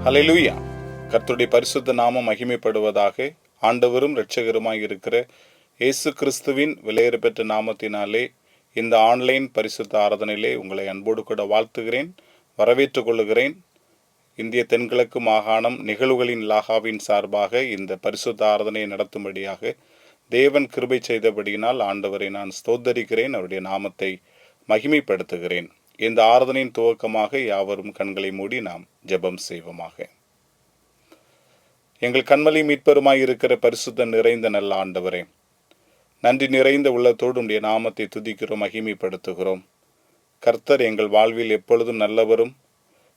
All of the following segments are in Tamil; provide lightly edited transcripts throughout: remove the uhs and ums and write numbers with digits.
அல்லேலூயா. கர்த்தருடைய பரிசுத்த நாமம் மகிமைப்படுவதாக. ஆண்டவரும் இரட்சகருமாய் இருக்கிற இயேசு கிறிஸ்துவின் விலையேற பெற்ற நாமத்தினாலே இந்த ஆன்லைன் பரிசுத்த ஆராதனையிலே உங்களை அன்போடு கூட வாழ்த்துகிறேன், வரவேற்றுக் கொள்ளுகிறேன். இந்திய தென்கிழக்கு மாகாணம் நிகழ்வுகளின் லாகாவின் சார்பாக இந்த பரிசுத்த ஆராதனையை நடத்தும்படியாக தேவன் கிருபை செய்தபடியினால் ஆண்டவரை நான் ஸ்தோத்தரிக்கிறேன், அவருடைய நாமத்தை மகிமைப்படுத்துகிறேன். இந்த ஆராதனையின் துவக்கமாக யாவரும் கண்களை மூடி நாம் ஜெபம் செய்வோமாக. எங்கள் கண்மலை மீட்பருமாய் இருக்கிற பரிசுத்த நிறைந்த நல்ல ஆண்டவரே, நன்றி நிறைந்த உள்ளத்தோடு உடைய நாமத்தை துதிக்கிறோம், மகிமைப்படுத்துகிறோம். கர்த்தர் எங்கள் வாழ்வில் எப்பொழுதும் நல்லவரும்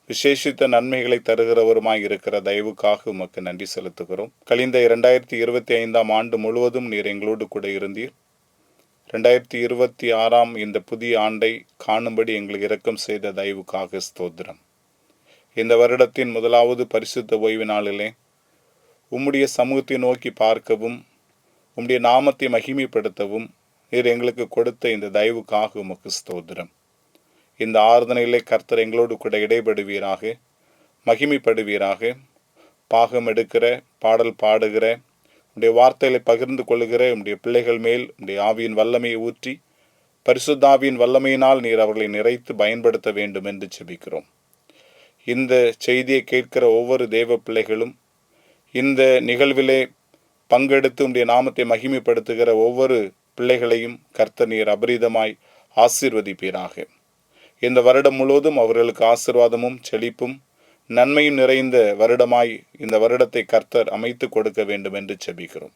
விசேஷித்த நன்மைகளை தருகிறவருமாய் இருக்கிற தயவுக்காக உமக்கு நன்றி செலுத்துகிறோம். கழிந்த 2025 ஆண்டு முழுவதும் நீர் எங்களோடு கூட இருந்தீர். 2026 இந்த புதிய ஆண்டை காணும்படி எங்களுக்கு இரக்கம் செய்த தயவுக்காக ஸ்தோத்திரம். இந்த வருடத்தின் முதலாவது பரிசுத்த ஓய்வு நாளிலே உம்முடைய சமூகத்தை நோக்கி பார்க்கவும் உம்முடைய நாமத்தை மகிமைப்படுத்தவும் நீர் எங்களுக்கு கொடுத்த இந்த தயவுக்காக உமக்கு ஸ்தோத்திரம். இந்த ஆராதனையிலே கர்த்தர் எங்களோடு கூட இடைபடுவீராக, மகிமைப்படுவீராக. பாகம் எடுக்கிற, பாடல் பாடுகிற, உடைய வார்த்தைகளை பகிர்ந்து கொள்ளுகிற உடைய பிள்ளைகள் மேல் உடைய ஆவியின் வல்லமையை ஊற்றி பரிசுத்தாவியின் வல்லமையினால் நீர் அவர்களை நிறைத்து பயன்படுத்த வேண்டும் என்று ஜெபிக்கிறோம். இந்த செய்தியை கேட்கிற ஒவ்வொரு தேவ பிள்ளைகளும் இந்த நிகழ்விலே பங்கெடுத்து உடைய நாமத்தை மகிமைப்படுத்துகிற ஒவ்வொரு பிள்ளைகளையும் கர்த்தர் நீர் அபரிதமாய் ஆசீர்வதிப்பீராக. இந்த வருடம் முழுவதும் அவர்களுக்கு ஆசீர்வாதமும் செழிப்பும் நன்மையும் நிறைந்த வருடமாய் இந்த வருடத்தை கர்த்தர் அமைத்து கொடுக்க வேண்டும் என்று ஜெபிக்கிறோம்.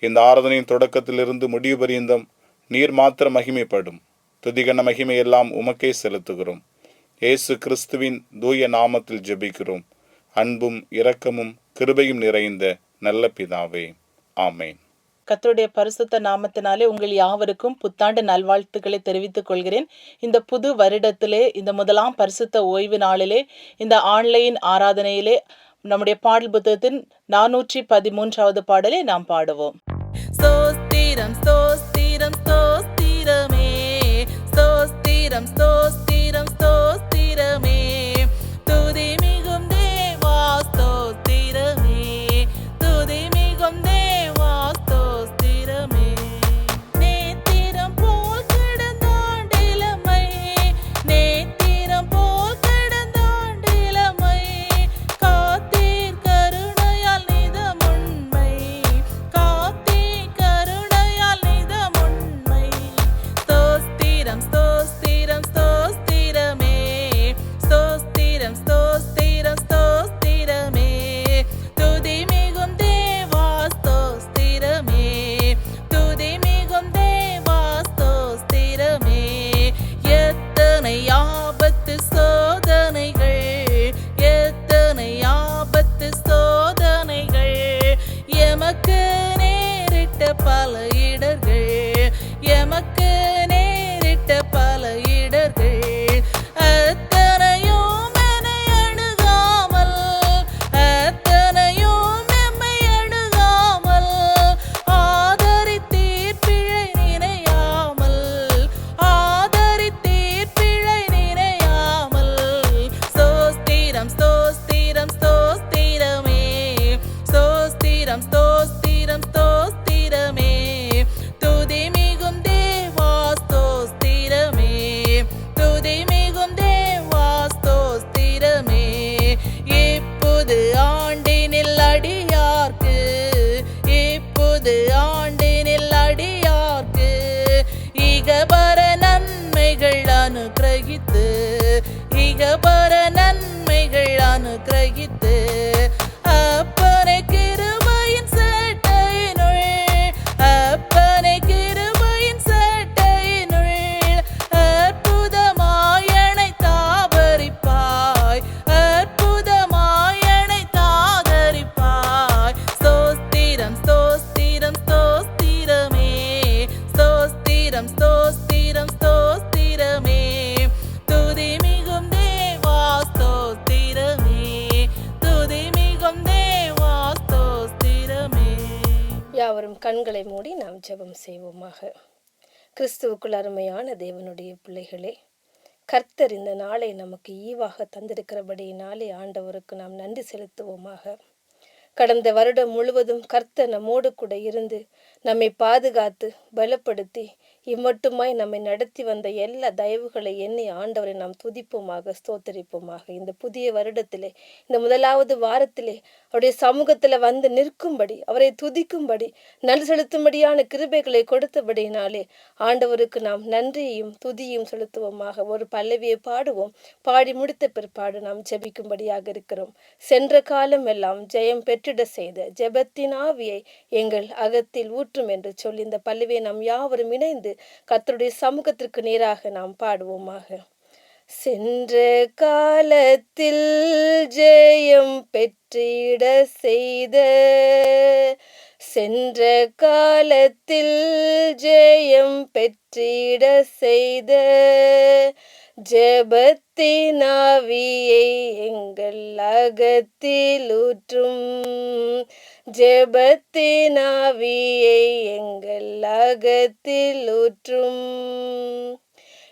இந்த ஆராதனையின் தொடக்கத்திலிருந்து முடிவு பரியந்தம் நீர் மாத்திரம் மகிமைப்படும். துதிகன மகிமையெல்லாம் உமக்கே செலுத்துகிறோம். இயேசு கிறிஸ்துவின் தூய நாமத்தில் ஜெபிக்கிறோம். அன்பும் இரக்கமும் கிருபையும் நிறைந்த நல்ல பிதாவே, ஆமேன். கர்த்தருடைய பரிசுத்த நாமத்தினாலே உங்கள் யாவருக்கும் புத்தாண்டு நல்வாழ்த்துக்களை தெரிவித்துக் கொள்கிறேன். இந்த புது வருடத்திலே, இந்த முதலாம் பரிசுத்த ஓய்வு நாளிலே, இந்த ஆன்லைன் ஆராதனையிலே நம்முடைய பாடல் புத்தகத்தின் 413வது பாடலை நாம் பாடுவோம். ஸ்தோத்திரம் ஸ்தோத்திரம் ஸ்தோத்திரமே, ஸ்தோத்திரம் ஸ்தோத்திரம் ஸ்தோத்திரமே, துதி மிகும் தேவா ஸ்தோத்திரமே, துதி மிகும் தேவா ஸ்தோத்திரமே. நேத்திரம் போல் கடந்தாண்டிலமை, நேத்திரம் போல் கடந்தாண்டிலமை, காத்தீர் கருணையால் நிதமுண்மை, காத்தீர் கருணையால் நிதமுண்மை. ஸ்தோத்திரம் ஸ்தோத்திரம் ஸ்தோத்திரமே, ஸ்தோத்திரம் ஸ்தோத்திரம் ஸ்தோத்திரமே, துதி மிகும் தேவா ஸ்தோத்திரமே, துதி மிகும் தேவா ஸ்தோத்திரமே. எத்தனை ஆபத்து சோதனைகள், எத்தனை ஆபத்து சோதனைகள், எமக்கு நேரிட்ட பல இடர்கள், எமக்கு நேரிட்ட பல இடர்கள், அத்தனையும் என்னை அணுகாமல், அத்தனையும் எம்மை அணுகாமல், ஆதரித்தீர் பிழை நினையாமல், ஆதரித்தீர் பிழை நினையாமல். ஸ்தோத்திரம் ஸ்தோத்திரம் ஸ்தோத்திரமே, ஸ்தோத்திரம் ஸ்தோத்திரம் ஸ்தோத்திரமே, துதி மிகும் தேவா ஸ்தோத்திரமே, துதி மிகும் தேவா ஸ்தோத்திரமே. இப்போது ஆண்டினில் அடியார்க்கு, இப்போது ஆண்டினில் அடியார்க்கு இகபர நன்மைகள் அனுக்கிரகித்து, இகபர நன்மைகள் அனுக்கிரகித்து, அப்பனை கிருபையின் சேட்டையினுள், அப்பனை கிருபையின் சேட்டையினுள் அற்புதமாயனை தாபரிப்பாய், அற்புதமாயனை தாதரிப்பாய். ஸ்தோத்திரம் ஸ்தோத்திரம் ஸ்தோத்திரமே, ஸ்தோத்திரம் ஸ்தோத்திரம் ஸ்தோத்திரமே, துதி மிகும் தேவா ஸ்தோத்திரமே, துதி மிகும் தேவா ஸ்தோத்திரமே. யாவரும் கண்களை மூடி நாம் ஜெபம் செய்வோமாக. கிறிஸ்துவுக்குள் அருமையான தேவனுடைய பிள்ளைகளே, கர்த்தர் இந்த நாளை நமக்கு ஈவாக தந்திருக்கிறபடியினாலே ஆண்டவருக்கு நாம் நன்றி செலுத்துவோமாக. கடந்த வருடம் முழுவதும் கர்த்தர் நம்மோடு கூட இருந்து நம்மை பாதுகாத்து பலப்படுத்தி இம்மட்டுமாய் நம்மை நடத்தி வந்த எல்லா தயவுகளை எண்ணி ஆண்டவரை நாம் துதிப்போமாக, ஸ்தோத்தரிப்போமாக. இந்த புதிய வருடத்திலே, இந்த முதலாவது வாரத்திலே அவருடைய சமூகத்தில் வந்து நிற்கும்படி, அவரை துதிக்கும்படி, நன்றி செலுத்தும்படியான கிருபைகளை கொடுத்தபடியினாலே ஆண்டவருக்கு நாம் நன்றியையும் துதியும் செலுத்துவோமாக. ஒரு பல்லவியை பாடுவோம். பாடி முடித்த பிற்பாடு நாம் ஜெபிக்கும்படியாக இருக்கிறோம். சென்ற காலம் எல்லாம் ஜெயம் பெற்றிட செய்த ஜெபத்தின் ஆவியை எங்கள் அகத்தில் ஊற்றும் என்று சொல்லி இந்த பல்லவியை நாம் யாவரும் இணைந்து கர்த்தருடைய சமூகத்திற்கு நேராக நாம் பாடுவோமாக. சென்ற காலத்தில் ஜெயம் பெற்றிட செய்த, சென்ற காலத்தில் ஜெயம் பெற்றிட செய்த ஜெபத்தின் ஆவியை எங்கள் அகத்தில் ஊற்றும், ஜெபத்தின் ஆவியை எங்கள் அகத்தில் ஊற்றும்.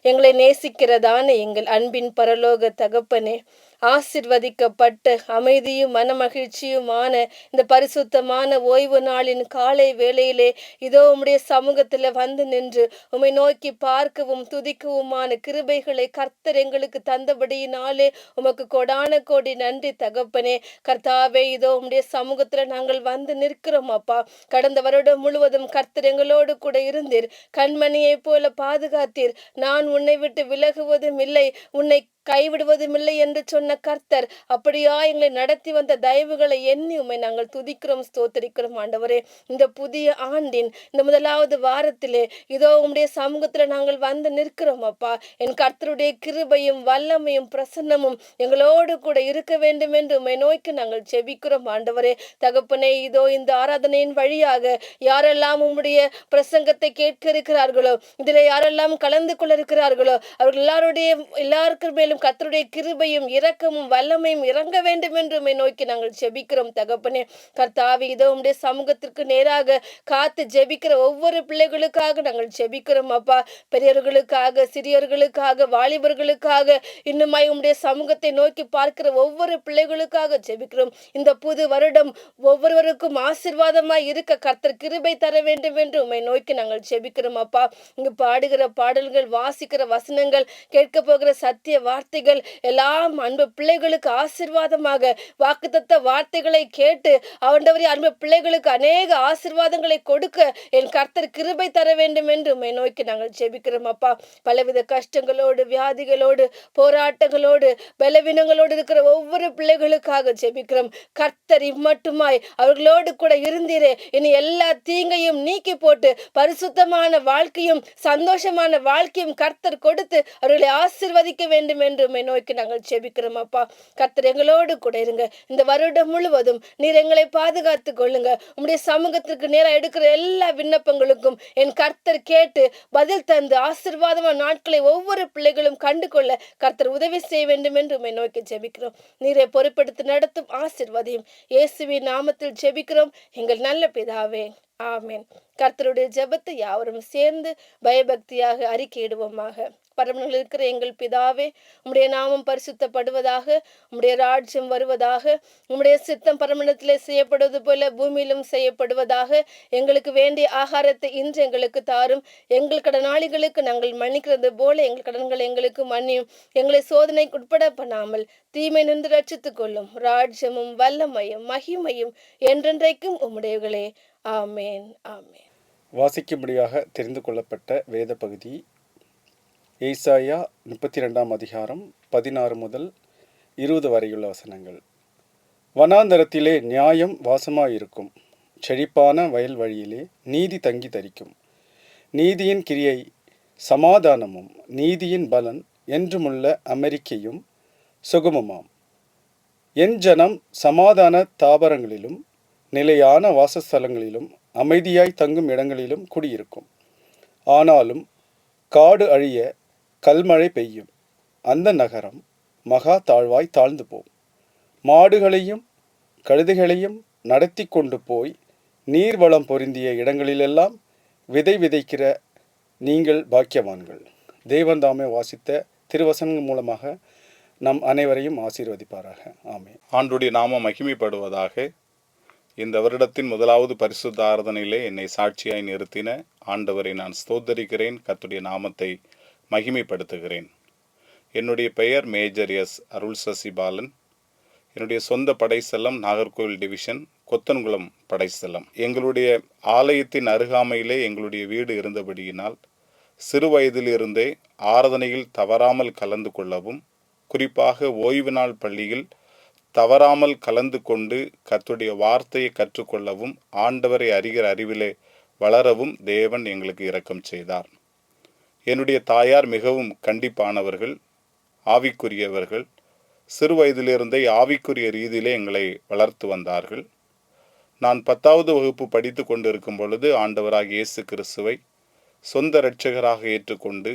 எங்களை நேசிக்கிறதான எங்கள் அன்பின் பரலோக தகப்பனே, ஆசிர்வதிக்கப்பட்ட அமைதியும் மனமகிழ்ச்சியுமான இந்த பரிசுத்தமான ஓய்வு நாளின் காலை வேளையிலே இதோ உம்முடைய சமூகத்தில் வந்து நின்று உம்மை நோக்கி பார்க்கவும் துதிக்கவுமான கிருபைகளை கர்த்தர் எங்களுக்கு தந்தபடியினாலே உமக்கு கொடான கோடி நன்றி தகப்பனே. கர்த்தாவே, இதோ உம்முடைய சமூகத்தில் நாங்கள் வந்து நிற்கிறோம் அப்பா. கடந்த வருடம் முழுவதும் கர்த்தர் எங்களோடு கூட இருந்தீர், கண்மணியை போல பாதுகாத்தீர். நான் உன்னை விட்டு விலகுவதும் இல்லை, உன்னை கைவிடுவதும் இல்லை என்று சொன்ன கர்த்தர் அப்படியா எங்களை நடத்தி வந்த தயவுகளை எண்ணி உம்மை நாங்கள் துதிக்கிறோம், ஸ்தோத்தரிக்கிறோம் ஆண்டவரே. இந்த புதிய ஆண்டின் இந்த முதலாவது வாரத்திலே இதோ உம்முடைய சமூகத்தில் நாங்கள் வந்து நிற்கிறோம் அப்பா. என் கர்த்தருடைய கிருபையும் வல்லமையும் பிரசன்னமும் எங்களோடு கூட இருக்க வேண்டும் என்று உம்மை நோக்கி நாங்கள் ஜெபிக்கிறோம் ஆண்டவரே. தகப்பனே, இதோ இந்த ஆராதனையின் வழியாக யாரெல்லாம் உம்முடைய பிரசங்கத்தை கேட்க இருக்கிறார்களோ, இதில் யாரெல்லாம் கலந்து கொள்ள இருக்கிறார்களோ, அவர்கள் எல்லாருக்கும் மேலும் கர்த்தருடைய கிருபையும் இரக்கமும் வல்லமையும் இறங்க வேண்டும் என்று உம்மை நோக்கி நாங்கள் ஜெபிக்கிறோம் தகப்பனே. கர்த்தாவே, இதோ உம்முடைய சமூகத்திற்கு நேராக காத்து ஜெபிக்கிற ஒவ்வொரு பிள்ளைகளுக்காக நாங்கள் ஜெபிக்கிறோம் அப்பா. பெரியவர்களுக்காக, சிறியவர்களுக்காக, வாலிபர்களுக்காக, இன்னுமாய் உம்முடைய சமூகத்தை நோக்கி பார்க்கிற ஒவ்வொரு பிள்ளைகளுக்காக ஜெபிக்கிறோம். இந்த புது வருடம் ஒவ்வொருவருக்கும் ஆசீர்வாதமாய் இருக்க கர்த்தர் கிருபை தர வேண்டும் என்று உம்மை நோக்கி நாங்கள் ஜெபிக்கிறோம் அப்பா. இங்கு பாடுகிற பாடல்கள், வாசிக்கிற வசனங்கள், கேட்க போகிற சத்திய வார்த்தைகள் எல்லாம் அன்பு பிள்ளைகளுக்கு ஆசீர்வாதமாக வாக்குத்தத்த வார்த்தைகளை கேட்டு ஆண்டவரே அன்பு பிள்ளைகளுக்கு அநேக ஆசீர்வாதங்களை கொடுக்க என் கர்த்தர் கிருபை தர வேண்டும் என்று உம்மை நோக்கி நாங்கள் ஜெபிக்கிறோம் அப்பா. பலவித கஷ்டங்களோடு, வியாதிகளோடு, போராட்டங்களோடு, பலவீனங்களோடு இருக்கிற ஒவ்வொரு பிள்ளைகளுக்காக ஜெபிக்கிறோம். கர்த்தர் இம்மட்டுமாய் அவர்களோடு கூட இருந்தீரே, இனி எல்லா தீங்கையும் நீக்கி போட்டு பரிசுத்தமான வாழ்க்கையும் சந்தோஷமான வாழ்க்கையும் கர்த்தர் கொடுத்து அவர்களை ஆசீர்வதிக்க வேண்டும் என்று உம்மை நோக்கி நாங்கள் ஜெபிக்கிறோம் அப்பா. கர்த்தர் எங்களோடு கூட இருங்க. இந்த வருடம் முழுவதும் நீர் எங்களை பாதுகாத்துக் கொள்ளுங்க. உம்முடைய சமூகத்திற்கு நேராக எடுக்கிற எல்லா விண்ணப்பங்களுக்கும் என் கர்த்தர் கேட்டு பதில் தந்து ஆசீர்வாதமான நாட்களை ஒவ்வொரு பிள்ளைகளும் கண்டு கொள்ள கர்த்தர் உதவி செய்ய வேண்டும் என்று உம்மை நோக்கி ஜெபிக்கிறோம். நீரை பொறுப்படுத்தி நடத்தும் ஆசீர்வாதியும் இயேசுவின் நாமத்தில் ஜெபிக்கிறோம் எங்கள் நல்ல பிதாவே, ஆமேன். கர்த்தருடைய ஜெபத்தை யாவரும் சேர்ந்து பயபக்தியாக அறிக்கையிடுவோமாக. பரமனில் இருக்கிற எங்கள் பிதாவே, உம்முடைய நாமம் பரிசுத்தப்படுவதாக, உம்முடைய ராஜ்யம் வருவதாக, உம்முடைய சித்தம் பரமண்டலத்திலே செய்யப்படுவது போல பூமியிலும் செய்யப்படுவதாக. எங்களுக்கு வேண்டிய ஆகாரத்தை இன்று எங்களுக்கு தாரும். எங்கள் கடனாளிகளுக்கு நாங்கள் மன்னிக்கிறது போல எங்கள் கடன்களை எங்களுக்கு மன்னியும். எங்களை சோதனைக்கு உட்பட பண்ணாமல் தீமை நின்று ரட்சித்துக் கொள்ளும். ராஜ்யமும் வல்லமையும் மகிமையும் என்றென்றைக்கும் உம்முடையவர்களே. ஆமேன், ஆமேன். வாசிக்கும்படியாக தெரிந்து கொள்ளப்பட்ட வேத பகுதி ஏசாயா 32 அதிகாரம் 16 முதல் 20 வரையுள்ள வசனங்கள். வனாந்தரத்திலே நியாயம் வாசமாயிருக்கும், செழிப்பான வயல் வழியிலே நீதி தங்கி தரிக்கும். நீதியின் கிரியை சமாதானமும் நீதியின் பலன் என்றுமுள்ள அமெரிக்கையும் சுகமுமாம். என் ஜனம் சமாதான தாபரங்களிலும் நிலையான வாசஸ்தலங்களிலும் அமைதியாய் தங்கும் இடங்களிலும் குடியிருக்கும். ஆனாலும் காடு அழிய கல்மழை பெய்யும், அந்த நகரம் மகா தாழ்வாய் தாழ்ந்து போம். மாடுகளையும் கழுதைகளையும் நடத்தி கொண்டு போய் நீர்வளம் பொருந்திய இடங்களிலெல்லாம் விதை விதைக்கிற நீங்கள் பாக்கியவான்கள். தேவன் தாமே வாசித்த திருவசனங்கள் மூலமாக நம் அனைவரையும் ஆசீர்வதிப்பாராக. ஆமென். ஆண்டுடைய நாமம் மகிமைப்படுவதாக. இந்த வருடத்தின் முதலாவது பரிசுத்த ஆராதனையிலே என்னை சாட்சியாய் நிறுத்தின ஆண்டவரை நான் ஸ்தோத்தரிக்கிறேன். கர்த்தருடைய நாமத்தை மகிமைப்படுத்துகிறேன். என்னுடைய பெயர் மேஜர் எஸ் அருள் சசிபாலன். என்னுடைய சொந்த படைத்தலம் நாகர்கோவில் டிவிஷன், கொத்தன்குளம் படைத்தலம். எங்களுடைய ஆலயத்தின் அருகாமையிலே எங்களுடைய வீடு இருந்தபடியினால் சிறு வயதிலிருந்தே ஆராதனையில் தவறாமல் கலந்து கொள்ளவும், குறிப்பாக ஓய்வு நாள் பள்ளியில் தவறாமல் கலந்து கொண்டு கர்த்தருடைய வார்த்தையை கற்றுக்கொள்ளவும், ஆண்டவரை அறிகிற அறிவிலே வளரவும் தேவன் எங்களுக்கு இரக்கம் செய்தார். என்னுடைய தாயார் மிகவும் கண்டிப்பானவர்கள், ஆவிக்குரியவர்கள். சிறு வயதிலிருந்தே ஆவிக்குரிய ரீதியிலே எங்களை வளர்த்து வந்தார்கள். நான் 10வது வகுப்பு படித்து கொண்டிருக்கும் பொழுது ஆண்டவராகிய இயேசு கிறிஸ்துவை சொந்த இரட்சகராக ஏற்றுக்கொண்டு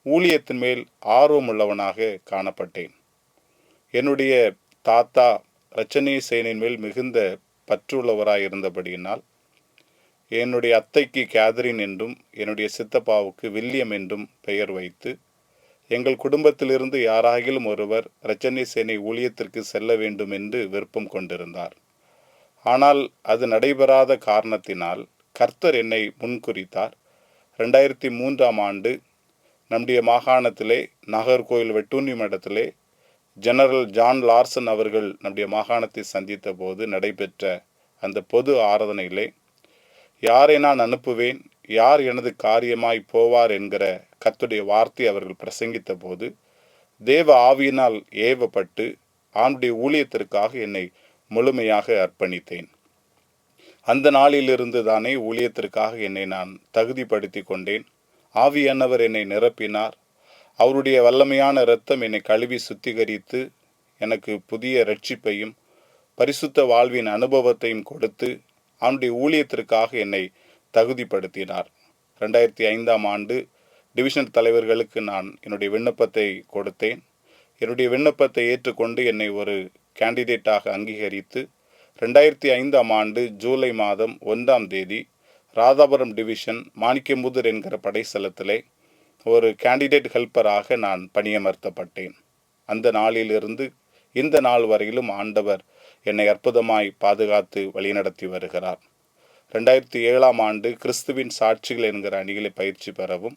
ஊழியத்தின் மேல் ஆர்வமுள்ளவனாக காணப்பட்டேன். என்னுடைய தாத்தா இரட்சணிய சேனையின் மேல் மிகுந்த பற்றுள்ளவராய் இருந்தபடியினால் என்னுடைய அத்தைக்கு கேதரின் என்றும் என்னுடைய சித்தப்பாவுக்கு வில்லியம் என்றும் பெயர் வைத்து எங்கள் குடும்பத்திலிருந்து யாராகிலும் ஒருவர் இரட்சணிய சேனை ஊழியத்திற்கு செல்ல வேண்டும் என்று விருப்பம் கொண்டிருந்தார். ஆனால் அது நடைபெறாத காரணத்தினால் கர்த்தர் என்னை முன்குறித்தார். 2003ஆம் ஆண்டு நம்முடைய மாகாணத்திலே நாகர்கோவில் வெட்டூனி மடத்திலே ஜெனரல் ஜான் லார்சன் அவர்கள் நம்முடைய மாகாணத்தை சந்தித்த போது நடைபெற்ற அந்த பொது ஆராதனையிலே யாரை நான் அனுப்புவேன், யார் எனது காரியமாய் போவார் என்கிற கர்த்தருடைய வார்த்தை அவர்கள் பிரசங்கித்த போது தேவ ஆவியினால் ஏவப்பட்டு ஆண்டுடைய ஊழியத்திற்காக என்னை முழுமையாக அர்ப்பணித்தேன். அந்த நாளிலிருந்து தானே ஊழியத்திற்காக என்னை நான் தகுதிப்படுத்தி கொண்டேன். ஆவியானவர் என்னை நிரப்பினார். அவருடைய வல்லமையான இரத்தம் என்னை கழுவி சுத்திகரித்து எனக்கு புதிய இரட்சிப்பையும் பரிசுத்த வாழ்வின் அனுபவத்தையும் கொடுத்து அவனுடைய ஊழியத்திற்காக என்னை தகுதிப்படுத்தினார். 2005ஆம் ஆண்டு டிவிஷன் தலைவர்களுக்கு நான் என்னுடைய விண்ணப்பத்தை கொடுத்தேன். என்னுடைய விண்ணப்பத்தை ஏற்றுக்கொண்டு என்னை ஒரு கேண்டிடேட்டாக அங்கீகரித்து 2005ஆம் ஆண்டு ஜூலை மாதம் 1ஆம் தேதி ராதாபுரம் டிவிஷன் மாணிக்கமுதூர் என்கிற படைத்தளத்திலே ஒரு கேண்டிடேட் ஹெல்ப்பராக நான் பணியமர்த்தப்பட்டேன். அந்த நாளிலிருந்து இந்த நாள் வரையிலும் ஆண்டவர் என்னை அற்புதமாய் பாதுகாத்து வழிநடத்தி வருகிறார். 2007ஆம் ஆண்டு கிறிஸ்துவின் சாட்சிகள் என்கிற அணிகளை பயிற்சி பெறவும்,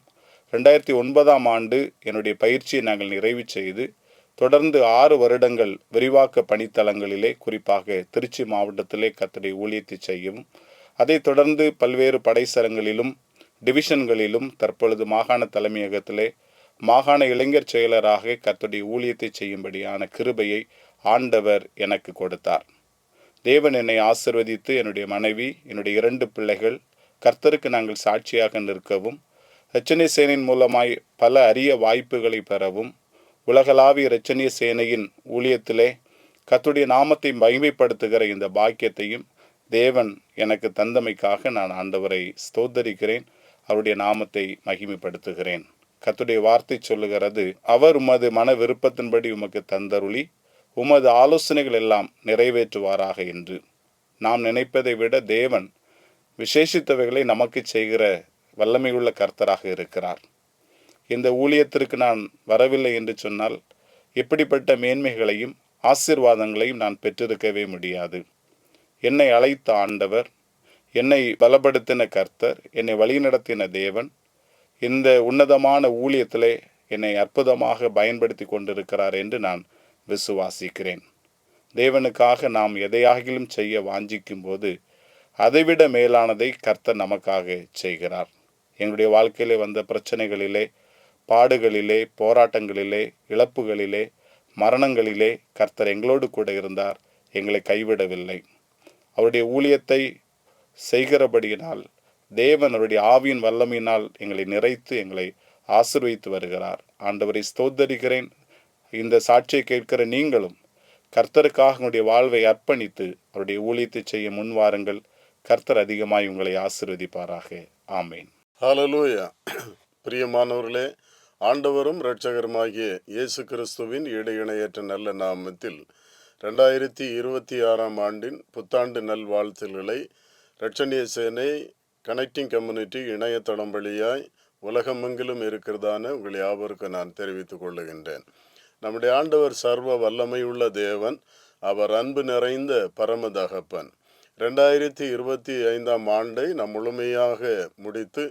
2009ஆம் ஆண்டு என்னுடைய பயிற்சியை நாங்கள் நிறைவு செய்து தொடர்ந்து 6 வருடங்கள் விரிவாக்க பணித்தளங்களிலே, குறிப்பாக திருச்சி மாவட்டத்திலே கர்த்தருடைய ஊழியத்தை செய்யவும், அதைத் தொடர்ந்து பல்வேறு படைசரங்களிலும் டிவிஷன்களிலும் தற்பொழுது மாகாண தலைமையகத்திலே மாகாண இளைஞர் செயலராக கர்த்தருடைய ஊழியத்தை செய்யும்படியான கிருபையை ஆண்டவர் எனக்கு கொடுத்தார். தேவன் என்னை ஆசீர்வதித்து என்னுடைய மனைவி, என்னுடைய 2 பிள்ளைகள் கர்த்தருக்கு நாங்கள் சாட்சியாக நிற்கவும், இரட்சணிய சேனையின் மூலமாய் பல அரிய வாய்ப்புகளை பெறவும், உலகளாவிய இரட்சணிய சேனையின் ஊழியத்திலே கர்த்தருடைய நாமத்தை மகிமைப்படுத்துகிற இந்த பாக்கியத்தையும் தேவன் எனக்கு தந்தமைக்காக நான் ஆண்டவரை ஸ்தோத்தரிக்கிறேன். அவருடைய நாமத்தை மகிமைப்படுத்துகிறேன். கர்த்தருடைய வார்த்தை சொல்லுகிறது, அவர் உமது மன விருப்பத்தின்படி உமக்கு தந்தருளி உமது ஆலோசனைகள் எல்லாம் நிறைவேற்றுவாராக என்று. நாம் நினைப்பதை விட தேவன் விசேஷித்தவைகளை நமக்கு செய்கிற வல்லமையுள்ள கர்த்தராக இருக்கிறார். இந்த ஊழியத்திற்கு நான் வரவில்லை என்று சொன்னால் எப்படிப்பட்ட மேன்மைகளையும் ஆசீர்வாதங்களையும் நான் பெற்றிருக்கவே முடியாது. என்னை அழைத்த ஆண்டவர், என்னை பலப்படுத்தின கர்த்தர், என்னை வழிநடத்தின தேவன் இந்த உன்னதமான ஊழியத்திலே என்னை அற்புதமாக பயன்படுத்தி கொண்டிருக்கிறார் என்று நான் விசுவாசிக்கிறேன். தேவனுக்காக நாம் எதையாகிலும் செய்ய வாஞ்சிக்கும் போது அதைவிட மேலானதை கர்த்தர் நமக்காக செய்கிறார். எங்களுடைய வாழ்க்கையிலே வந்த பிரச்சனைகளிலே, பாடுகளிலே, போராட்டங்களிலே, இழப்புகளிலே, மரணங்களிலே கர்த்தர் எங்களோடு கூட இருந்தார். எங்களை கைவிடவில்லை. அவருடைய ஊழியத்தை செய்கிறபடியினால் தேவன் அவருடைய ஆவியின் வல்லமையினால் எங்களை நிறைத்து எங்களை ஆசீர்வதித்து வருகிறார். ஆண்டவரை ஸ்தோத்தரிக்கிறேன். இந்த சாட்சியை கேட்கிற நீங்களும் கர்த்தருக்காக உங்களுடைய வாழ்வை அர்ப்பணித்து அவருடைய ஊழியத்தை செய்ய முன்வாருங்கள். கர்த்தர் அதிகமாய் உங்களை ஆசீர்வதிப்பாராக. ஆமேன். ஹல்லேலூயா. பிரியமானவர்களே, ஆண்டவரும் இரட்சகருமாகிய இயேசு கிறிஸ்துவின் ஈடு இணையற்ற நல்ல நாமத்தில் 2026ஆம் ஆண்டின் புத்தாண்டு நல்வாழ்த்துக்களை இரட்சணிய சேனை கனெக்டிங் கம்யூனிட்டி இணையதளம் வழியாய் உலகமெங்கிலும் இருக்கிறதான உங்கள் யாவருக்கும் நான் தெரிவித்துக் கொள்ளுகின்றேன். நம்முடைய ஆண்டவர் சர்வ வல்லமையுள்ள தேவன். அவர் அன்பு நிறைந்த பரம தகப்பன். 2025ஆம் ஆண்டை நாம் முழுமையாக முடித்து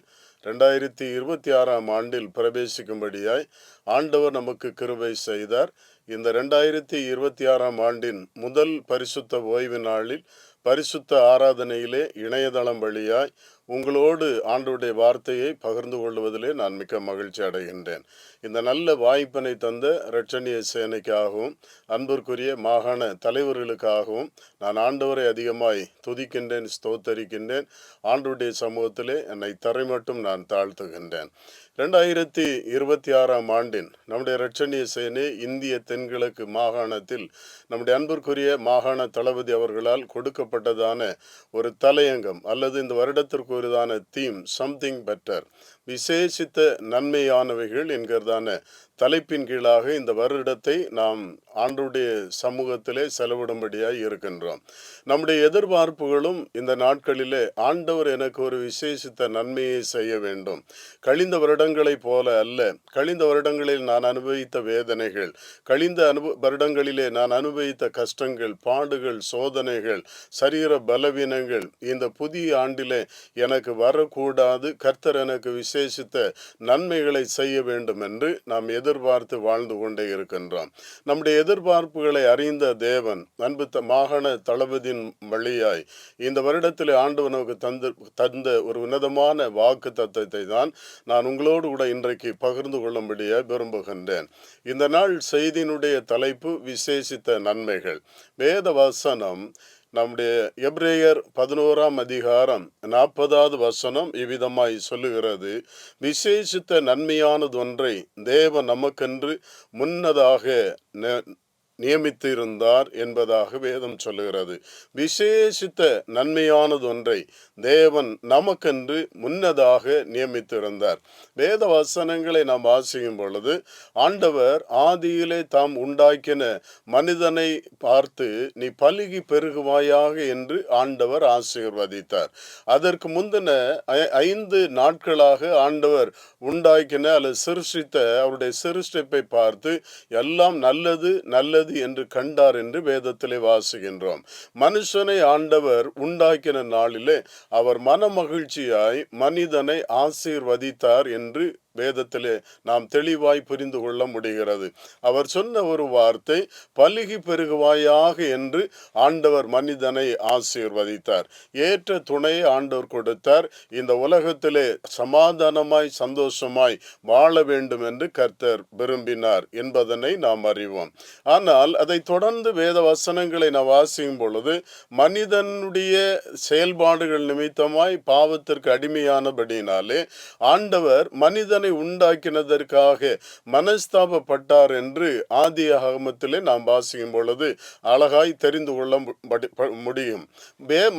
2026ஆம் ஆண்டில் பிரவேசிக்கும்படியாய் ஆண்டவர் நமக்கு கிருபை செய்தார். இந்த 2026ஆம் ஆண்டின் முதல் பரிசுத்த ஓய்வு நாளில் பரிசுத்த ஆராதனையிலே இணையதளம் வழியாய் உங்களோடு ஆண்டவருடைய வார்த்தையை பகிர்ந்து கொள்வதிலே நான் மிக்க மகிழ்ச்சி அடைகின்றேன். இந்த நல்ல வாய்ப்பினை தந்த இரட்சணிய சேனைக்காகவும் அன்பிற்குரிய மாகாண தலைவர்களுக்காகவும் நான் ஆண்டவரை அதிகமாய் துதிக்கின்றேன், ஸ்தோத்தரிக்கின்றேன். ஆண்டவருடைய சமூகத்திலே என்னை தரைமட்டும் நான் தாழ்த்துகின்றேன். 2026ஆம் ஆண்டின் நம்முடைய இரட்சணிய சேனை இந்திய தென்கிழக்கு மாகாணத்தில் நம்முடைய அன்பிற்குரிய மாகாண தளபதி அவர்களால் கொடுக்கப்பட்டதான ஒரு தலையங்கம் அல்லது இந்த வருடத்திற்கு ஒருதான தீம் சம்திங் பெட்டர், விசேஷித்த நன்மையானவைகள் என்கிறதான தலைப்பின் கீழாக இந்த வருடத்தை நாம் ஆண்டவருடைய சமூகத்திலே செலவிடும்படியாய் இருக்கின்றோம். நம்முடைய எதிர்பார்ப்புகளும் இந்த நாட்களிலே ஆண்டவர் எனக்கு ஒரு விசேஷித்த நன்மையை செய்ய வேண்டும். கழிந்த வருடங்களைப் போல அல்ல. கழிந்த வருடங்களில் நான் அனுபவித்த வேதனைகள், கழிந்த வருடங்களிலே நான் அனுபவித்த கஷ்டங்கள், பாடுகள், சோதனைகள், சரீர பலவீனங்கள் இந்த புதிய ஆண்டிலே எனக்கு வரக்கூடாது. கர்த்தர் எனக்கு விசேஷித்த நன்மைகளை செய்ய வேண்டும் என்று நாம் எதிர்பார்த்து வாழ்ந்து கொண்டே இருக்கின்றோம். நம்முடைய எதிர்பார்ப்புகளை அறிந்த தேவன் அன்பு மாகாண தளபதியின் வழியாய் இந்த வருடத்தில் ஆண்டவர் நமக்கு தந்த ஒரு உன்னதமான வாக்கு தத்தத்தை தான் நான் உங்களோடு கூட இன்றைக்கு பகிர்ந்து கொள்ளும்படியாக விரும்புகின்றேன். இந்த நாள் செய்தியினுடைய தலைப்பு விசேஷித்த நன்மைகள். வேத வசனம் நம்முடைய எபிரேயர் 11ஆம் அதிகாரம் 40வது வசனம் இவ்விதமாய் சொல்லுகிறது: விசேஷித்த நன்மையானது ஒன்றை தேவன் நமக்கென்று முன்னதாக நியமித்து இருந்தார் என்பதாக வேதம் சொல்லுகிறது. விசேஷித்த நன்மையானது ஒன்றை தேவன் நமக்கென்று முன்னதாக நியமித்திருந்தார். வேத வசனங்களை நாம் வாசிக்கும் பொழுது ஆண்டவர் ஆதியிலே தாம் உண்டாக்கின மனிதனை பார்த்து நீ பலுகி பெருகுவாயாக என்று ஆண்டவர் ஆசீர்வதித்தார். அதற்கு முந்தின 5 நாட்களாக ஆண்டவர் உண்டாக்கின அல்லது சிருஷ்டித்த அவருடைய சிருஷ்டிப்பை பார்த்து எல்லாம் நல்லது நல்லது என்று கண்டார் என்று வேதத்திலே வாசிக்கின்றோம். மனுஷனை ஆண்டவர் உண்டாக்கின நாளிலே அவர் மன மகிழ்ச்சியாய் மனிதனை ஆசீர்வதித்தார் என்று வேதத்திலே நாம் தெளிவாய் புரிந்து கொள்ள முடிகிறது. அவர் சொன்ன ஒரு வார்த்தை பலுகி பெருகுவாயாக என்று ஆண்டவர் மனிதனை ஆசீர்வதித்தார். ஏற்ற துணையை ஆண்டவர் கொடுத்தார். இந்த உலகத்திலே சமாதானமாய் சந்தோஷமாய் வாழ வேண்டும் என்று கர்த்தர் விரும்பினார் என்பதனை நாம் அறிவோம். ஆனால் அதை தொடர்ந்து வேத வசனங்களை நாம் வாசிக்கும் பொழுது மனிதனுடைய செயல்பாடுகள் நிமித்தமாய் பாவத்திற்கு அடிமையானபடினாலே ஆண்டவர் மனிதன் உண்டாக்கினதற்காக மனஸ்தாபப்பட்டார் என்று ஆதி ஆகமத்திலே நாம் வாசிக்கும் பொழுது அழகாய் தெரிந்து கொள்ள முடியும்.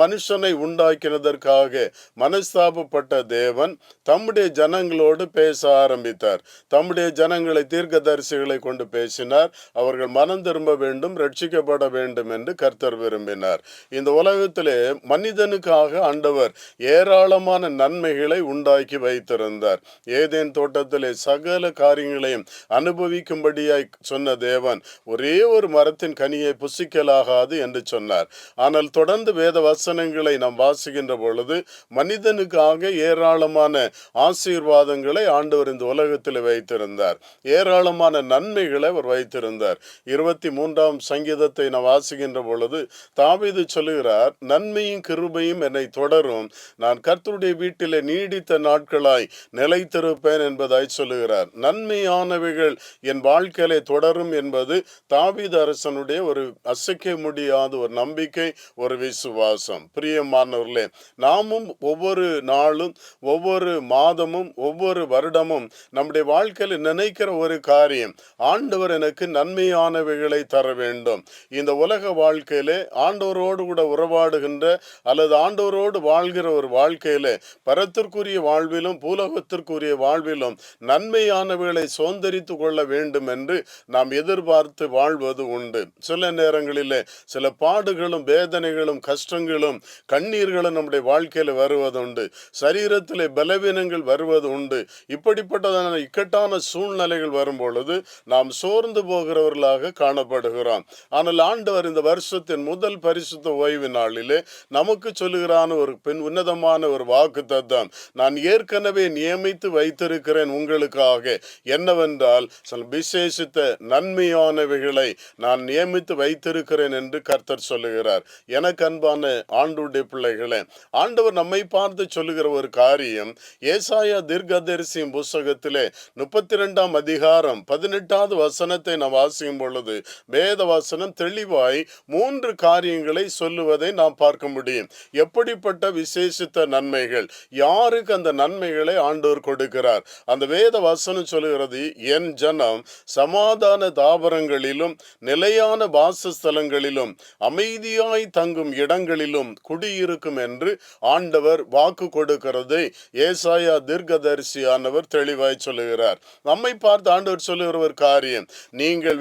மனுஷனை உண்டாக்கினதற்காக மனஸ்தாபப்பட்ட தேவன் தம்முடைய ஜனங்களோடு பேச ஆரம்பித்தார். தம்முடைய ஜனங்களை தீர்க்கதரிசிகளை கொண்டு பேசினார். அவர்கள் மனம் திரும்ப வேண்டும், ரட்சிக்கப்பட வேண்டும் என்று கர்த்தர் விரும்பினார். இந்த உலகத்திலே மனிதனுக்காக ஆண்டவர் ஏராளமான நன்மைகளை உண்டாக்கி வைத்திருந்தார். ஏதேன் தோட்டத்திலே சகல காரியங்களையும் அனுபவிக்கும்படியாய் சொன்ன தேவன் ஒரே ஒரு மரத்தின் கனியை புசிக்கலாகாது என்று சொன்னார். ஆனால் தொடர்ந்து வேத வசனங்களை நாம் வாசிக்கின்ற பொழுது மனிதனுக்காக ஏராளமான ஆசீர்வாதங்களை ஆண்டவர் இந்த உலகத்தில் வைத்திருந்தார். ஏராளமான நன்மைகளை அவர் வைத்திருந்தார். 23ஆம் சங்கீதத்தை நாம் வாசிக்கின்ற பொழுது தாவீது சொல்லுகிறார், நன்மையும் கிருபையும் என்னை தொடரும், நான் கர்த்தருடைய வீட்டிலே நீடித்த நாட்களாய் நிலைத்திருப்பேன் என்பதாய் சொல்லுகிறார். நன்மையானவைகள் என் வாழ்க்கையிலே தொடரும் என்பது தாவீது அரசனுடைய ஒரு அசைக்க முடியாத ஒரு நம்பிக்கை, ஒரு விசுவாசம். பிரியமானவர்களே, நாமும் ஒவ்வொரு நாளும் ஒவ்வொரு மாதமும் ஒவ்வொரு வருடமும் நம்முடைய வாழ்க்கையில் நினைக்கிற ஒரு காரியம், ஆண்டவர் எனக்கு நன்மையானவைகளை தர வேண்டும். இந்த உலக வாழ்க்கையிலே ஆண்டவரோடு கூட உறவாடுகின்ற அல்லது ஆண்டவரோடு வாழ்கிற ஒரு வாழ்க்கையிலே பரத்திற்குரிய வாழ்விலும் பூலகத்திற்குரிய வாழ்விலும் நாட்களிலும் நன்மையானவைகளை சுதந்தரித்து கொள்ள வேண்டும் என்று நாம் எதிர்பார்த்து வாழ்வது உண்டு. சில நேரங்களிலே சில பாடுகளும் வேதனைகளும் கஷ்டங்களும் கண்ணீர்களும் நம்முடைய வாழ்க்கையில் வருவதுண்டு. சரீரத்திலே பலவீனங்கள் வருவது உண்டு. இப்படிப்பட்டதான இக்கட்டான சூழ்நிலைகள் வரும் பொழுது நாம் சோர்ந்து போகிறவர்களாக காணப்படுகிறோம். ஆனால் ஆண்டவர் இந்த வருஷத்தின் முதல் பரிசுத்த ஓய்வு நாளிலே நமக்கு சொல்லுகிறான ஒரு உன்னதமான ஒரு வாக்கு தத்தம், நான் ஏற்கனவே நியமித்து வைத்திருக்கிறேன் உங்களுக்காக. என்னவென்றால் விசேஷித்த நன்மையானவைகளை நான் நியமித்து வைத்திருக்கிறேன் என்று கர்த்தர் சொல்லுகிறார். எனக்கு அன்பான ஆண்டவருடைய பிள்ளைகளே, ஆண்டவர் நம்மை பார்த்து சொல்லுகிற ஒரு காரியம் ஏசாயா தீர்க்கதரிசியின் புஸ்தகத்திலே 32ஆம் அதிகாரம் 18வது வசனத்தை நாம் வாசிக்கும் பொழுது வேத வசனம் தெளிவாய் 3 காரியங்களை சொல்லுவதை நாம் பார்க்க முடியும். எப்படிப்பட்ட விசேஷித்த நன்மைகள், யாருக்கு அந்த நன்மைகளை ஆண்டவர் கொடுக்கிறார்? அந்த வேத வசனம் சொல்லுகிறது, என் ஜனம் சமாதான தாபரங்களிலும் நிலையான வாசஸ்தலங்களிலும் அமைதியாய் தங்கும் இடங்களிலும் குடியிருக்கும் என்று ஆண்டவர் வாக்கு கொடுக்கிறதை ஏசாயா தீர்க்கதரிசியானவர் தெளிவாய் சொல்லுகிறார். நம்மை பார்த்து ஆண்டவர் சொல்லுகிற ஒரு காரியம், நீங்கள்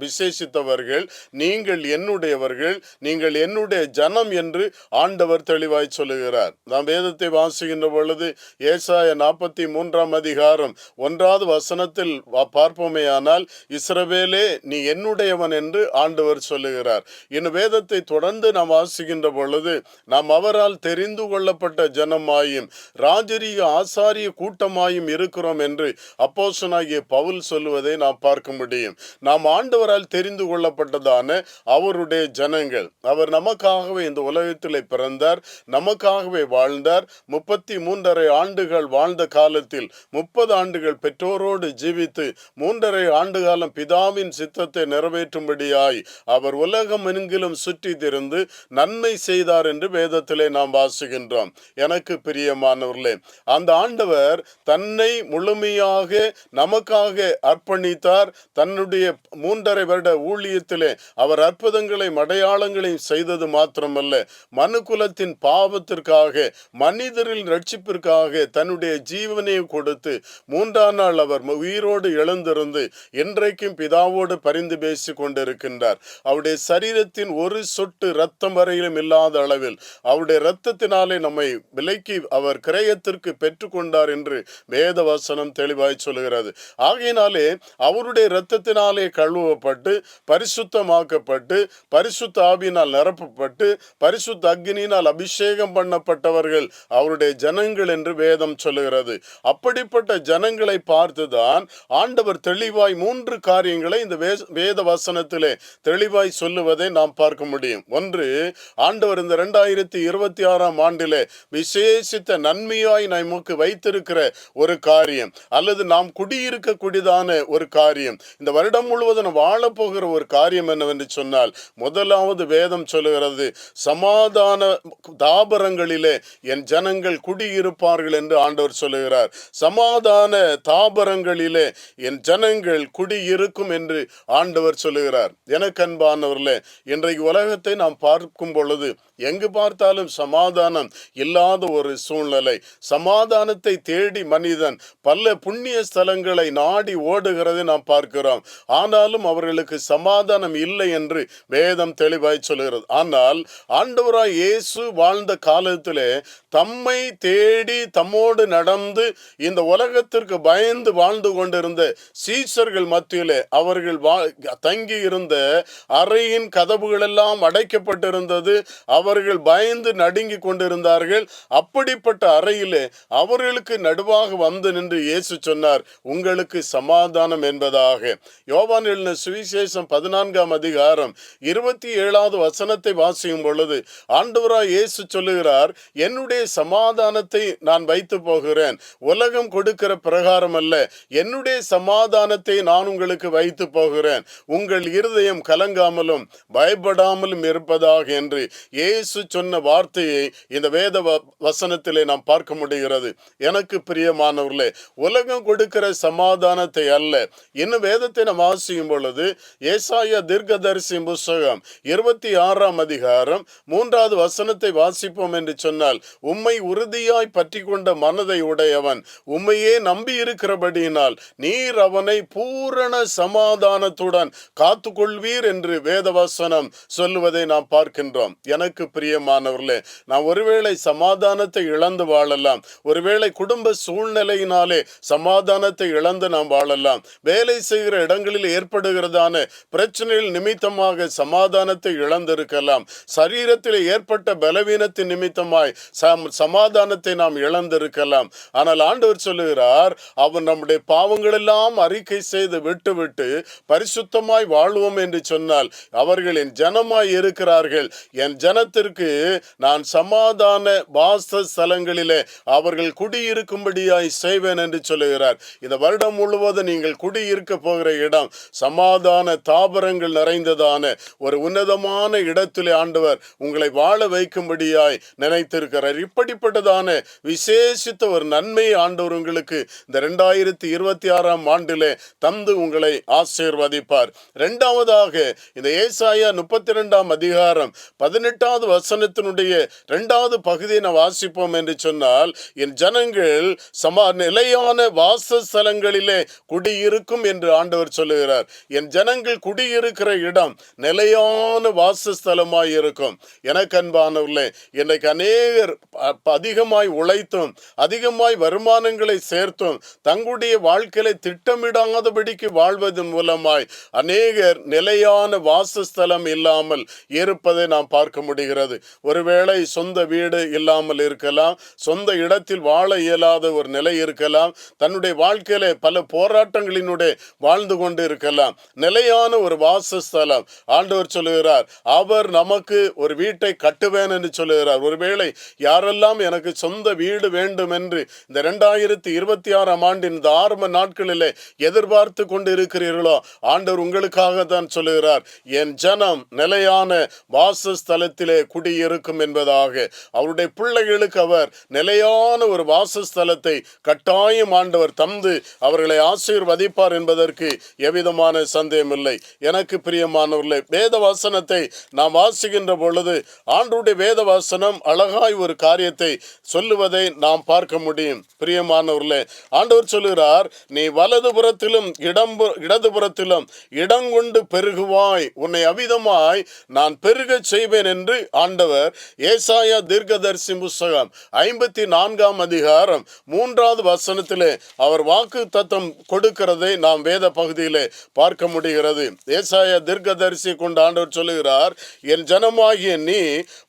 விசேஷித்தவர்கள், நீங்கள் என்னுடையவர்கள், நீங்கள் என்னுடைய ஜனம் என்று ஆண்டவர் தெளிவாய் சொல்லுகிறார். நாம் வேதத்தை வாசிக்கின்ற பொழுது ஏசாயா 43ஆம் அதிகாரம் 1வது வசனத்தில் பார்ப்போமேயானால், இஸ்ரவேலே நீ என்னுடையவன் என்று ஆண்டவர் சொல்லுகிறார். இன்னும் வேதத்தை தொடர்ந்து நாம் வாசிக்கின்ற பொழுது, நாம் அவரால் தெரிந்து கொள்ளப்பட்ட ஜனமாயும் ராஜரீக ஆசாரிய கூட்டமாயும் இருக்கிறோம் என்று அப்போஸ்தலனாகிய பவுல் சொல்லுவதை நாம் பார்க்க முடியும். நாம் ஆண்டவரால் தெரிந்து கொள்ளப்பட்டதான அவருடைய ஜனங்கள். அவர் நமக்காகவே இந்த உலகத்திலே பிறந்தார், நமக்காகவே வாழ்ந்தார். 33.5 ஆண்டுகள் வாழ்ந்த காலத்தில் 30 ஆண்டுகள் பெற்றோரோடு ஜீவித்து 3.5 ஆண்டு காலம் பிதாவின் சித்தத்தை நிறைவேற்றும்படியாய் அவர் உலகம் எங்கிலும் சுற்றி திரிந்து நன்மை செய்தார் என்று வேதத்திலே நாம் வாசிக்கின்றோம். எனக்கு பிரியமானவர்களே, அந்த ஆண்டவர் தன்னை முழுமையாக நமக்காக அர்ப்பணித்தார். தன்னுடைய 3.5 வருட ஊழியத்திலே அவர் அற்புதங்களை அடையாளங்களையும் செய்தது மாத்திரமல்ல, மனுக்குலத்தின் பாவத்திற்காக மனிதரின் ரட்சிப்பிற்காக தன்னுடைய ஜீவனை கொடுத்து 3ஆம் நாள் அவர் உயிரோடு எழுந்திருந்து இன்றைக்கும் பிதாவோடு பரிந்து பேசி கொண்டிருக்கின்றார். அவருடைய சரீரத்தின் ஒரு சொட்டு இரத்தம் வரையிலும் இல்லாத அளவில் அவருடைய இரத்தத்தினாலே நம்மை விலைக்கு அவர் கிரயத்திற்கு பெற்றுக்கொண்டார் என்று வேத வசனம் தெளிவாய் சொல்லுகிறது. ஆகையினாலே அவருடைய இரத்தத்தினாலே கழுவப்பட்டு பரிசுத்தமாக்கப்பட்டு பரிசுத்த ஆவியினால் நிரப்பப்பட்டு பரிசுத்த அக்னியினால் அபிஷேகம் பண்ணப்பட்டவர்கள் அவருடைய ஜனங்கள் என்று வேதம் சொல்லுகிறது. அப்படிப்பட்ட ஜனங்களை பார்த்துதான் ஆண்டவர் தெளிவாய் 3 காரியங்களை இந்த வேத வசனத்திலே தெளிவாய் சொல்லுவதை நாம் பார்க்க முடியும். ஒன்று, ஆண்டவர் இந்த 2026ஆம் ஆண்டிலே விசேஷித்த நன்மையாய் நமக்கு வைத்திருக்கிற ஒரு காரியம், அல்லது நாம் குடியிருக்கக்கூடியதான ஒரு காரியம், இந்த வருடம் முழுவதும் வாழப்போகிற ஒரு காரியம் என்னவென்று சொன்னால், முதலாவது வேதம் சொல்லுகிறது, சமாதான தாபரங்களிலே என் ஜனங்கள் குடியிருப்பார்கள் என்று ஆண்டவர் சொல்லுகிறார். சமாதான தாபரங்களிலே என் ஜனங்கள் குடியிருக்கும் என்று ஆண்டவர் சொல்லுகிறார். எனக்கு அன்பானவர்களே, இன்றைக்கு உலகத்தை நாம் பார்க்கும் பொழுது எங்கு பார்த்தாலும் சமாதானம் இல்லாத ஒரு சூழ்நிலை. சமாதானத்தை தேடி மனிதன் பல புண்ணிய ஸ்தலங்களை நாடி ஓடுகிறதை நாம் பார்க்கிறோம். ஆனாலும் அவர்களுக்கு சமாதானம் இல்லை என்று வேதம் தெளிவாய் சொல்கிறது. ஆனால் ஆண்டவராய் இயேசு வாழ்ந்த காலத்திலே தம்மை தேடி தம்மோடு நடந்து இந்த உலகத்திற்கு பயந்து வாழ்ந்து கொண்டிருந்த சீஷர்கள் மத்தியிலே அவர்கள் தங்கி இருந்த அறையின் கதவுகள் எல்லாம் அடைக்கப்பட்டிருந்தது. அவர்கள் பயந்து நடுங்கி கொண்டிருந்தார்கள். அப்படிப்பட்ட அறையிலே அவர்களுக்கு நடுவாக வந்து நின்று இயேசு சொன்னார், உங்களுக்கு சமாதானம் என்பதாக. யோவான் எழுதின சுவிசேஷம் 14ஆம் அதிகாரம் 27வது வசனத்தை வாசிக்கும் பொழுது ஆண்டவராய் இயேசு சொல்லுகிறார், என்னுடைய சமாதானத்தை நான் வைத்து போகிறேன், உலகம் கொடுக்கிற பிரகாரம் அல்ல, என்னுடைய சமாதானத்தை நான் உங்களுக்கு வைத்து போகிறேன், உங்கள் இருதயம் கலங்காமலும் பயப்படாமலும் இருப்பதாக என்று இயேசு சொன்ன வார்த்தையை இந்த வேத வசனத்திலே நாம் பார்க்க முடிகிறது. எனக்கு பிரியமானவர்களே, உலகம் கொடுக்கிற சமாதானத்தை அல்ல. இன்னும் வேதத்தை நாம் வாசிக்கும் பொழுது ஏசாயா தீர்க்கதரிசி புஸ்தகம் 26ஆம் அதிகாரம் 3வது வசனத்தை வாசிப்போம் என்று சொன்னால், உம்மை உறுதியாய் பற்றி கொண்ட மனதை உடையவன் அவன் உம்மையே நம்பி இருக்கிறபடியினால் நீர் அவனை பூரண சமாதானத்துடன் காத்து கொள்வீர் என்று வேதவசனம் சொல்லுவதை நாம் பார்க்கின்றோம். எனக்கு பிரியமானவர்களே, நாம் ஒருவேளை சமாதானத்தை இழந்து வாழலாம், ஒருவேளை குடும்ப சூழ்நிலையினாலே சமாதானத்தை இழந்து நாம் வாழலாம், வேலை செய்கிற இடங்களில் ஏற்படுகிறதான பிரச்சனைகள் நிமித்தமாக சமாதானத்தை இழந்திருக்கலாம், சரீரத்தில் ஏற்பட்ட பலவீனத்தின் நிமித்தமாய் சமாதானத்தை நாம் இழந்திருக்கலாம். ஆனால் ஆண்டவர் சொல்லுகிறார், அவன் நம்முடைய பாவங்கள் எல்லாம் அறிக்கை செய்து விட்டு பரிசுத்தமாய் வாழ்வோம் என்று சொன்னால் அவர்கள் என் ஜனமாய் இருக்கிறார்கள், என் ஜனத்திற்கு நான் சமாதான வாசஸ்தலங்களிலே அவர்கள் குடியிருக்கும்படியாய் செய்வேன் என்று சொல்லுகிறார். இந்த வருடம் முழுவதும் நீங்கள் குடியிருக்க போகிற இடம் சமாதான தாபரங்கள் நிறைந்ததான ஒரு உன்னதமான இடத்திலே ஆண்டவர் உங்களை வாழ வைக்கும்படியாய் நினைத்திருக்கிறார். இப்படிப்பட்டதான விசேஷித்த ஒரு நன்மை ஆண்டவர் உங்களுக்கு இந்த 2026 ஆண்டிலே தந்து உங்களை ஆசீர்வதிப்பார். இரண்டாவதாக இந்த ஏசாயா 32 அதிகாரம் 18வது வசனத்தினுடைய 2வது பகுதியை நாம் வாசிப்போம் என்று சொன்னால், என் ஜனங்கள் நிலையான வாசஸ்தலங்களிலே குடியிருக்கும் என்று ஆண்டவர் சொல்லுகிறார். என் ஜனங்கள் குடியிருக்கிற இடம் நிலையான வாசஸ்தலமாய் இருக்கும். எனக்கு அன்பானவர்களே, இன்றைக்கு அநேகர் அதிகமாய் உழைத்தும் அதிகமாய் வருமானங்களை சேர்த்தும் தங்களுடைய வாழ்க்கையை திட்டமிடாதபடிக்கு வாழ்வதன் மூலமாய் அநேகர் நிலையான வாசஸ்தலம் இல்லாமல் இருப்பதை நாம் பார்க்க முடிகிறது. ஒருவேளை சொந்த வீடு இல்லாமல் இருக்கலாம், சொந்த இடத்தில் வாழ இயலாத ஒரு நிலை இருக்கலாம், தன்னுடைய வாழ்க்கையில பல போராட்டங்களினுடைய வாழ்ந்து கொண்டு இருக்கலாம். நிலையான ஒரு வாசஸ்தலம் ஆண்டவர் சொல்லுகிறார், அவர் நமக்கு ஒரு வீட்டை கட்டுவேன் என்று சொல்லுகிறார். ஒருவேளை யாரெல்லாம் எனக்கு சொந்த வீடு வேண்டும் என்று இந்த 2026 ஆண்டின் இந்த ஆரம்ப நாட்களிலே எதிர்பார்த்து கொண்டு இருக்கிறீர்களோ, ஆண்டவர் உங்களுக்காக தான் சொல்லுகிறார், என் ஜனம் நிலையான வாசஸ்தலத்திலே குடியிருக்கும் என்பதாக. அவருடைய பிள்ளைகளுக்கு அவர் நிலையான ஒரு வாசஸ்தலத்தை கட்டாயம் ஆண்டவர் தந்து அவர்களை ஆசீர்வதிப்பார் என்பதற்கு எவ்விதமான சந்தேகம் இல்லை. எனக்கு பிரியமானவர்களே, வேத வசனத்தை நாம் வாசிக்கின்ற பொழுது ஆண்டவருடைய வேத வசனம் அழகாய் ஒரு காரியத்தை சொல்லுவதை நாம் பார்க்க முடியும். பிரியமானவர்களே, ஆண்டவர் சொல்லுகிறார், நீ வலதுபுறத்திலும் இடதுபுறத்திலும் இடங்கொண்டு பெருகுவாய், உன்னை அவிதமாய் நான் பெருக செய்வேன் என்று ஆண்டவர் ஏசாயா தீர்க்கதரிசி புத்தகம் 54 அதிகாரம் 3வது வசனத்திலே அவர் வாக்கு தத்தம் கொடுக்கிறதை நாம் வேத பகுதியிலே பார்க்க முடிகிறது. ஏசாயா தீர்க்கதரிசி கொண்டு ஆண்டவர் சொல்லுகிறார், என் ஜனமாகிய நீ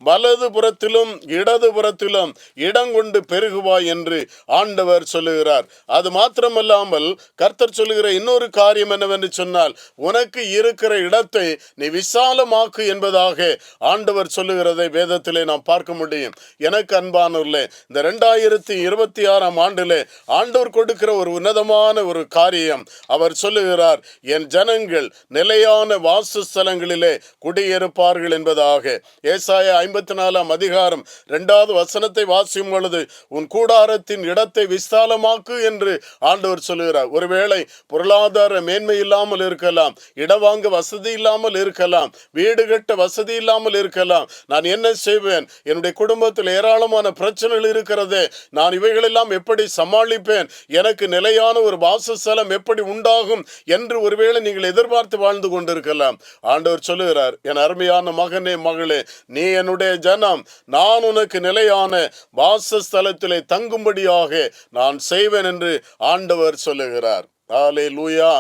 வலதுபுறத்திலும் இடதுபுறத்திலும் இடங்கொண்டு பெருகுவாய் என்று ஆண்டவர் சொல்லுகிறார். அது மாத்திரமல்லாமல் கர்த்தர் சொல்லுகிற இன்னொரு காரியம் என்னவென்று சொன்னால், உனக்கு இருக்கிற இடத்தை நீ விசாலமாக்கு என்பதாக ஆண்டவர் சொல்லுகிறதை வேதத்திலே நாம் பார்க்க முடியும். எனக்கு அன்பானவர்களே, இந்த 2026 ஆண்டிலே ஆண்டவர் கொடுக்கிற ஒரு உன்னதமான ஒரு காரியம், அவர் சொல்லுகிறார், என் ஜனங்கள் நிலையான வாசஸ்தலங்களிலே குடியிருப்பார்கள் என்பதாக. ஏசாயா 54 அதிகாரம் 2வது வசனத்தை வாசிக்கும் பொழுது, உன் கூடாரத்தின் இடத்தை விசாலமாக்கு என்று ஆண்டவர் சொல்லுகிறார். ஒருவேளை பொருளாதார மேன்மை இல்லாமல் இருக்கலாம், இடவாங்க வசதி இல்லாமல் இருக்கலாம், வீடு கட்ட வசதி இல்லாமல் இருக்கலாம். நான் என்ன செய்வேன், என்னுடைய குடும்பத்தில் ஏராளமான பிரச்சனைகள் இருக்கிறது, நான் இவைகளெல்லாம் எப்படி சமாளிப்பேன், எனக்கு நிலையான ஒரு வாசஸ்தலம் எப்படி உண்டாகும் என்று ஒருவேளை நீங்கள் எதிர்பார்த்து வாழ்ந்து கொண்டிருக்கலாம். ஆண்டவர் சொல்லுகிறார், என் அருமையான மகனே மகளே, நீ என்னுடைய ஜனம், நான் உனக்கு நிலையான வாசஸ்தலத்திலே தங்கும்படியாக நான் செய்வேன் என்று ஆண்டவர் சொல்லுகிறார். ஹல்லேலூயா.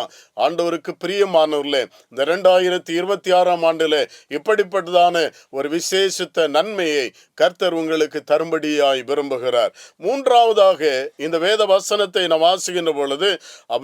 ஆண்டவருக்கு பிரியமானவர்களே, இந்த 2026 ஆண்டிலே இப்படிப்பட்டதான ஒரு விசேஷித்த நன்மையை கர்த்தர் உங்களுக்கு தரும்படியாய் விரும்புகிறார். மூன்றாவதாக இந்த வேத வசனத்தை நாம் வாசிக்கின்ற பொழுது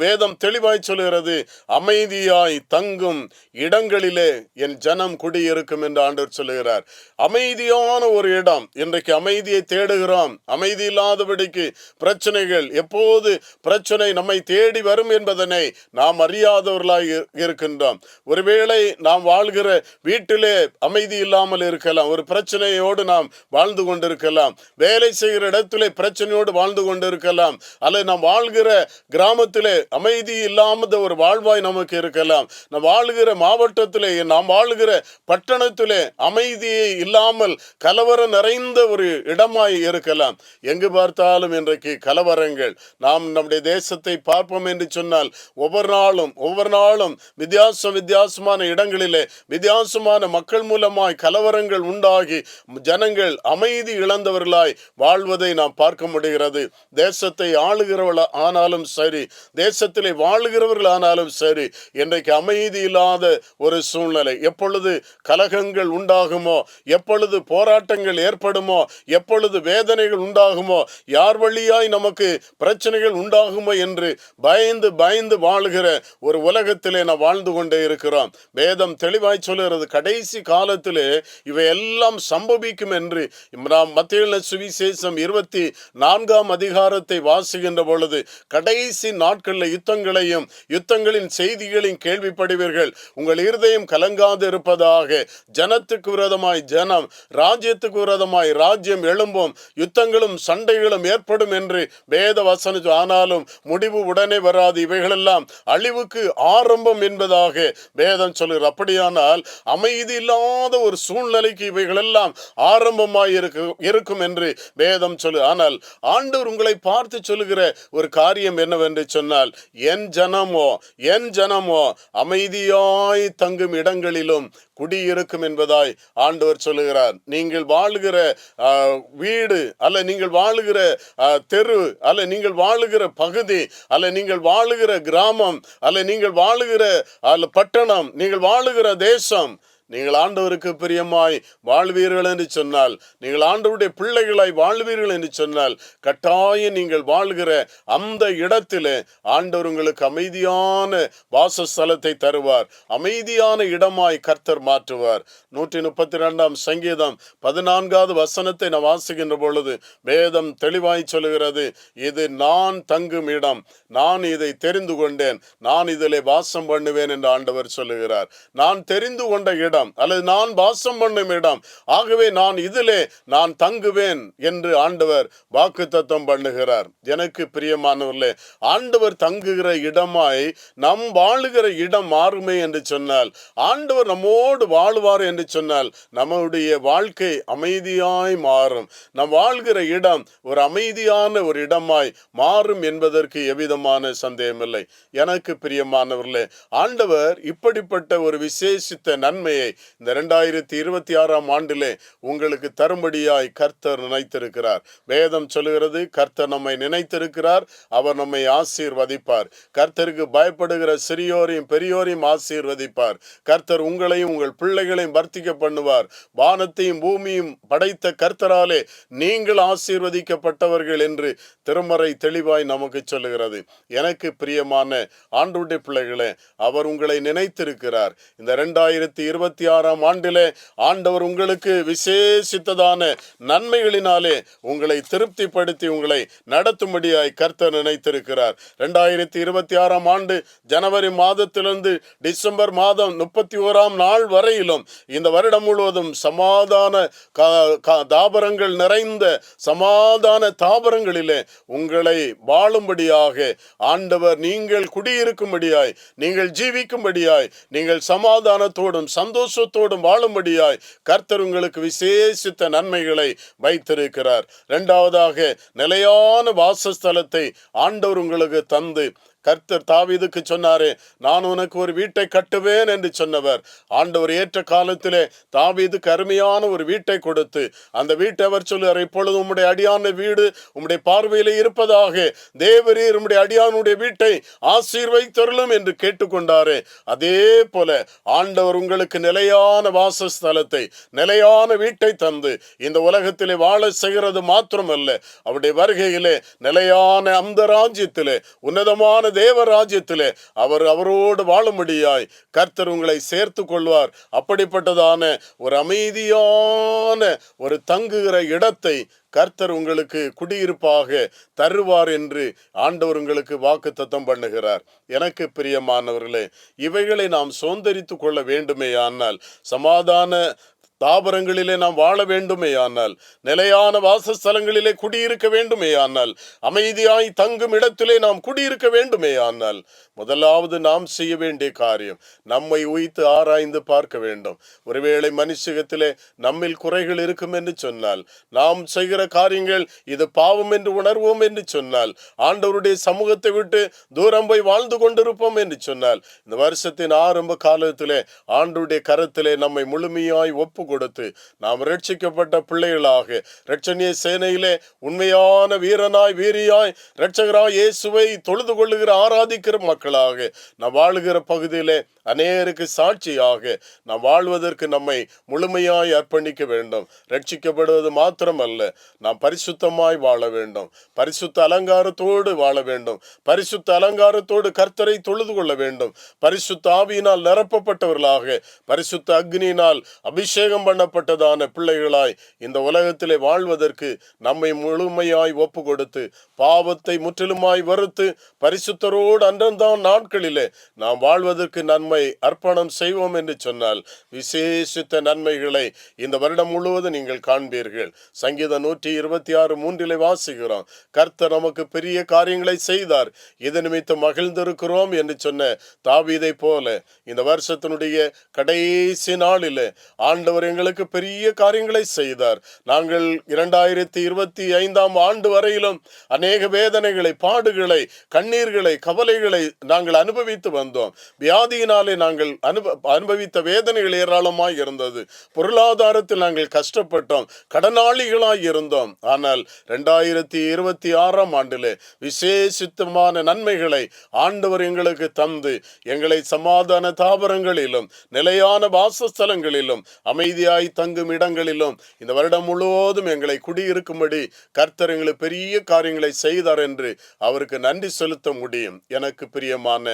வேதம் தெளிவாய் சொல்கிறது, அமைதியாய் தங்கும் இடங்களிலே என் ஜனம் குடியிருக்கும் என்று ஆண்டவர் சொல்லுகிறார். அமைதியான ஒரு இடம். இன்றைக்கு அமைதியை தேடுகிறோம். அமைதி இல்லாதபடிக்கு பிரச்சனைகள், எப்போது பிரச்சனை நம்மை தேடி வரும் என்பதனை நாம் அறியாதவர்களாய் இருக்கின்றோம். ஒருவேளை நாம் வாழ்கிற வீட்டிலே அமைதி இல்லாமல் இருக்கலாம், ஒரு பிரச்சனையோடு நாம் வாழ்ந்து கொண்டிருக்கலாம், வேலை செய்கிற இடத்திலே பிரச்சனையோடு வாழ்ந்து கொண்டிருக்கலாம், அல்லது நாம் வாழ்கிற கிராமத்திலே அமைதி இல்லாத ஒரு வாழ்வாய் நமக்கு இருக்கலாம், நாம் வாழ்கிற மாவட்டத்திலே, நாம் வாழ்கிற பட்டணத்திலே அமைதியே இல்லாமல் கலவரம் நிறைந்த ஒரு இடமாய் இருக்கலாம். எங்கு பார்த்தாலும் இன்றைக்கு கலவரங்கள். நாம் நம்முடைய தேசத்தை பார்ப்போம் என்று சொன்னால் ஒவ்வொரு நாளும் வித்தியாசமான இடங்களிலே வித்தியாசமான மக்கள் மூலமாய் கலவரங்கள் உண்டாகி ஜனங்கள் அமைதி இழந்தவர்களாய் வாழ்வதை நாம் பார்க்க முடிகிறது. தேசத்தை ஆளுகிறவர்கள் ஆனாலும் சரி, தேசத்திலே வாழ்கிறவர்கள் ஆனாலும் சரி, இன்றைக்கு அமைதி இல்லாத ஒரு சூழ்நிலை. எப்பொழுது கலகங்கள் உண்டாகுமோ, எப்பொழுது போராட்டங்கள் ஏற்படுமோ, எப்பொழுது வேதனைகள் உண்டாகுமோ, யார் வழியாய் நமக்கு பிரச்சனைகள் உண்டாகுமோ என்று பயந்து வாழுகிற ஒரு உலகத்திலே நாம் வாழ்ந்து கொண்டே இருக்கிறோம். வேதம் தெளிவாய் சொல்லுகிறது, கடைசி காலத்திலே இவை எல்லாம் சம்பவிக்கும் என்று. நாம் மத்தேயு சுவிசேஷம் 24ஆம் அதிகாரத்தை வாசிக்கின்ற பொழுது, கடைசி நாட்களில் யுத்தங்களின் செய்திகளையும் கேள்விப்படுவீர்கள், உங்கள் இருதயம் கலங்காது இருப்பதாக. ஜனத்துக்கு விரோதமாய் ஜனம், ராஜ்யத்துக்கு விரோதமாய் ராஜ்யம் எழும்பும், யுத்தங்களும் சண்டைகளும் ஏற்படும் என்று வேத வசனம். ஆனாலும் முடிவு உடனே வராது, இவைகளெல்லாம் அழிவுக்கு ஆரம்பம் என்பதாக வேதம் சொல்லுகிறது. அப்படியானால் அமைதி இல்லாத ஒரு சூழ்நிலைக்கு இவைகளெல்லாம் ஆரம்பமாய் இருக்கும் என்று வேதம் சொல்லு. ஆனால் ஆண்டவர் உங்களை பார்த்து சொல்லுகிற ஒரு காரியம் என்னவென்று சொன்னால், என் ஜனமோ அமைதியாய் தங்கும் இடங்களிலும் குடியிருக்கும் என்பதாய் ஆண்டவர் சொல்லுகிறார். நீங்கள் வாழுகிற வீடு அல்ல, நீங்கள் வாழுகிற தெரு அல்ல, நீங்கள் வாழுகிற பகுதி அல்ல, நீங்கள் வாழுகிற கிராமம் அல்ல, நீங்கள் வாழுகிற பட்டணம், நீங்கள் வாழுகிற தேசம், நீங்கள் ஆண்டவருக்கு பிரியமாய் வாழ்வீர்கள் என்று சொன்னால், நீங்கள் ஆண்டவருடைய பிள்ளைகளாய் வாழ்வீர்கள் என்று சொன்னால், கட்டாயம் நீங்கள் வாழ்கிற அந்த இடத்திலே ஆண்டவர் உங்களுக்கு அமைதியான வாசஸ்தலத்தை தருவார், அமைதியான இடமாய் கர்த்தர் மாற்றுவார். 132ஆம் சங்கீதம் 14வது வசனத்தை நான் வாசிக்கின்ற பொழுது வேதம் தெளிவாய் சொல்லுகிறது, இது நான் தங்கும் இடம், நான் இதை தெரிந்து கொண்டேன், நான் இதிலே வாசம் பண்ணுவேன் என்று ஆண்டவர் சொல்லுகிறார். நான் தெரிந்து கொண்ட இடம் அல்லது நான் வாசம் பண்ணும் இடம், ஆகவே நான் தங்குவேன் என்று ஆண்டவர் வாக்குத்தத்தம் பண்ணுகிறார். எனக்கு பிரியமானவர்களே, ஆண்டவர் தங்குகிற இடமாய் நம் வாழுகிற இடம் மாறுமே என்று சொன்னால், ஆண்டவர் நம்மோடு வாழ்வார் என்று சொன்னால், நம்முடைய வாழ்க்கை அமைதியாய் மாறும். நம் வாழ்கிற இடம் ஒரு அமைதியான ஒரு இடமாய் மாறும் என்பதற்கு எவ்விதமான சந்தேகமில்லை. எனக்கு பிரியமானவர்களே, ஆண்டவர் இப்படிப்பட்ட ஒரு விசேஷித்த நன்மையை இந்த 2026ஆம் ஆண்டிலே உங்களுக்கு தரும்படியாய் கர்த்தர் நினைத்திருக்கிறார். வேதம் சொல்லுகிறது, கர்த்தர் நம்மை நினைத்திருக்கிறார், அவர் நம்மை ஆசீர்வதிப்பார். கர்த்தருக்கு பயப்படுகிற சிறியோரையும் பெரியோரையும் ஆசீர்வதிப்பார். கர்த்தர் உங்களையும் உங்கள் பிள்ளைகளையும் வர்த்திக்க பண்ணுவார். வானத்தையும் பூமியும் படைத்த கர்த்தராலே நீங்கள் ஆசீர்வதிக்கப்பட்டவர்கள் என்று திருமறை தெளிவாய் நமக்கு சொல்லுகிறது. எனக்கு பிரியமான ஆண்டவருடைய பிள்ளைகளே, அவர் உங்களை நினைத்திருக்கிறார். இந்த 2026ஆம் ஆண்டிலே ஆண்டவர் உங்களுக்கு விசேஷித்ததான நன்மைகளினாலே உங்களை திருப்திப்படுத்தி உங்களை நடத்தும்படியாய் கர்த்தர் நினைத்திருக்கிறார். 2026ஆம் ஆண்டு ஜனவரி மாதத்திலிருந்து டிசம்பர் மாதம் 31ஆம் நாள் வரையிலும் இந்த வருடம் முழுவதும் சமாதான தாபரங்கள் நிறைந்த சமாதான தாபரங்களிலே உங்களை வாழும்படியாக ஆண்டவர், நீங்கள் குடியிருக்கும்படியாய், நீங்கள் ஜீவிக்கும்படியாய், நீங்கள் சமாதானத்தோடும் சந்தோஷத்தோடும் வாழும்படியாய் கர்த்தர் உங்களுக்கு விசேஷித்த நன்மைகளை வைத்திருக்கிறார். இரண்டாவதாக, நிலையான வாசஸ்தலத்தை ஆண்டவர் உங்களுக்கு தந்து, கர்த்தர் தாவீதுக்கு சொன்னாரே, நான் உனக்கு ஒரு வீட்டை கட்டுவேன் என்று சொன்னவர், ஆண்டவர் ஏற்ற காலத்திலே தாவீதுக்கு அருமையான ஒரு வீட்டை கொடுத்து, அந்த வீட்டை அவர் சொல்லுவார், இப்பொழுது உம்முடைய அடியான வீடு உம்முடைய பார்வையிலே இருப்பதாக, தேவரீர் உம்முடைய அடியானுடைய வீட்டை ஆசீர்வதித்தருளும் என்று கேட்டுக்கொண்டாரே, அதே போல ஆண்டவர் உங்களுக்கு நிலையான வாசஸ்தலத்தை, நிலையான வீட்டை தந்து இந்த உலகத்திலே வாழ செய்கிறது மாத்திரமல்ல, அவருடைய வருகையிலே நிலையான அந்த ராஜ்யத்திலே, உன்னதமான தேவராஜ்யத்திலே அவரோடு வாழும்படியாய் கர்த்தர் உங்களை சேர்த்து கொள்வார். அப்படிப்பட்டதான ஒரு அமைதியான ஒரு தங்குகிற இடத்தை கர்த்தர் உங்களுக்கு குடியிருப்பாக தருவார் என்று ஆண்டவர் உங்களுக்கு வாக்குத்தத்தம் பண்ணுகிறார். எனக்கு பிரியமானவர்களே, இவைகளை நாம் சுதந்தரித்து கொள்ள வேண்டுமேயானால், சமாதான தாபரங்களிலே நாம் வாழ வேண்டுமேயானால், நிலையான வாசஸ்தலங்களிலே குடியிருக்க வேண்டுமேயானால், அமைதியாய் தங்கும் இடத்திலே நாம் குடியிருக்க வேண்டுமேயானால், முதலாவது நாம் செய்ய வேண்டிய காரியம் நம்மை உய்த்து ஆராய்ந்து பார்க்க வேண்டும். ஒருவேளை மனுஷகத்திலே நம்மில் குறைகள் இருக்கும் என்று சொன்னால், நாம் செய்கிற காரியங்கள் இது பாவம் என்று உணர்வோம் என்று சொன்னால், ஆண்டவருடைய சமூகத்தை விட்டு தூரம் போய் வாழ்ந்து கொண்டிருப்போம் என்று சொன்னால், இந்த வருஷத்தின் ஆரம்ப காலத்திலே ஆண்டவருடைய கரத்திலே நம்மை முழுமையாய் ஒப்பு கொடுத்து நாம் ரட்சிக்கப்பட்ட பிள்ளைகளாக இரட்சணிய சேனையிலே உண்மையான வீரனாய் வீரியாய் இரட்சகராய் இயேசுவை தொழுது கொள்ளுகிற ஆராதிக்கிற மக்களாக நாம் வாழுகிற பகுதியிலே அநேருக்கு சாட்சியாக நாம் வாழ்வதற்கு நம்மை முழுமையாய் அர்ப்பணிக்க வேண்டும். ரட்சிக்கப்படுவது மாத்திரமல்ல, நாம் பரிசுத்தமாய் வாழ வேண்டும், பரிசுத்த அலங்காரத்தோடு வாழ வேண்டும், பரிசுத்த அலங்காரத்தோடு கர்த்தரை தொழுது கொள்ள வேண்டும், பரிசுத்த ஆவியினால் நிரப்பப்பட்டவர்களாக பரிசுத்த அக்னியினால் அபிஷேகம் பண்ணப்பட்டதான பிள்ளைகளாய் இந்த உலகத்திலே வாழ்வதற்கு நம்மை முழுமையாய் ஒப்பு கொடுத்து பாவத்தை முற்றிலுமாய் வறுத்து பரிசுத்தரோடு அன்றந்தான் நாட்களிலே நாம் வாழ்வதற்கு நன்மை அர்ப்பணம் செய்வோம் என்று சொன்னால் விசேஷித்த நன்மைகளை இந்த வருடம் முழுவதும் நீங்கள் காண்பீர்கள். சங்கீதம் 126:3 வாசிக்கிறோம், கர்த்தர் நமக்கு பெரிய காரியங்களை செய்தார், இது நிமித்தம் மகிழ்ந்திருக்கிறோம் என்று சொன்ன தாவீதை போல இந்த வருஷத்தினுடைய கடைசி நாளிலே ஆண்டவர் எங்களுக்கு பெரிய காரியங்களை செய்தார். நாங்கள் 2025 ஆண்டு வரையிலும் அநேக வேதனைகளை, பாடுகளை, கண்ணீர்களை, கவலைகளை நாங்கள் அனுபவித்து வந்தோம். வியாதியினாலே நாங்கள் அனுபவித்த வேதனைகள் ஏராளமாய் இருந்தது. பொருளாதாரத்தில் நாங்கள் கஷ்டப்பட்டோம், கடனாளிகளாய் இருந்தோம். ஆனால் 2026 ஆண்டிலே விசேஷித்தமான நன்மைகளை ஆண்டவர் எங்களுக்கு தந்து எங்களை சமாதான தாபரங்களிலும் நிலையான வாசஸ்தலங்களிலும் அமைதியாய் தங்கும் இடங்களிலும் இந்த வருடம் முழுவதும் எங்களை குடியிருக்கும்படி கர்த்தர் எங்களுக்கு பெரிய காரியங்களை செய்தார் என்று அவருக்கு நன்றி செலுத்த முடியும். எனக்கு பிரியமான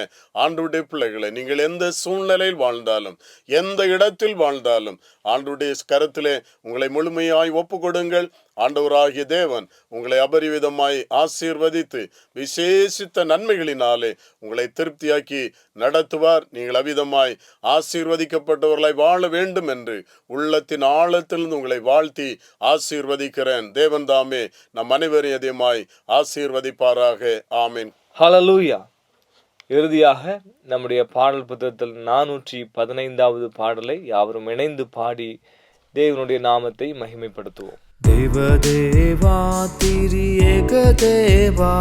ஆண்டவருடைய பிள்ளைகளை, நீங்கள் எந்த சூழ்நிலையில் வாழ்ந்தாலும், எந்த இடத்தில் வாழ்ந்தாலும் ஆண்டவருடைய கரத்திலே உங்களை முழுமையாய் ஒப்பு கொடுங்கள். ஆண்டவராகிய தேவன் உங்களை அபரிவிதமாய் ஆசீர்வதித்து விசேஷித்த நன்மைகளினாலே உங்களை திருப்தியாக்கி நடத்துவார். நீங்கள் அவிதமாய் ஆசீர்வதிக்கப்பட்டவர்களாய் வாழ வேண்டும் என்று உள்ளத்தின் ஆழத்திலிருந்து உங்களை வாழ்த்தி ஆசீர்வதிக்கிறேன். தேவன் தாமே நம் அனைவரையும் அதிகமாய் ஆசீர்வதிப்பாராக. ஆமீன். ஹல்லேலூயா. இறுதியாக நம்முடைய பாடல் புத்தகத்தில் 415வது பாடலை யாவரும் இணைந்து பாடி தேவனுடைய நாமத்தை மகிமைப்படுத்துவோம். தேவதேவா திரியேக தேவா,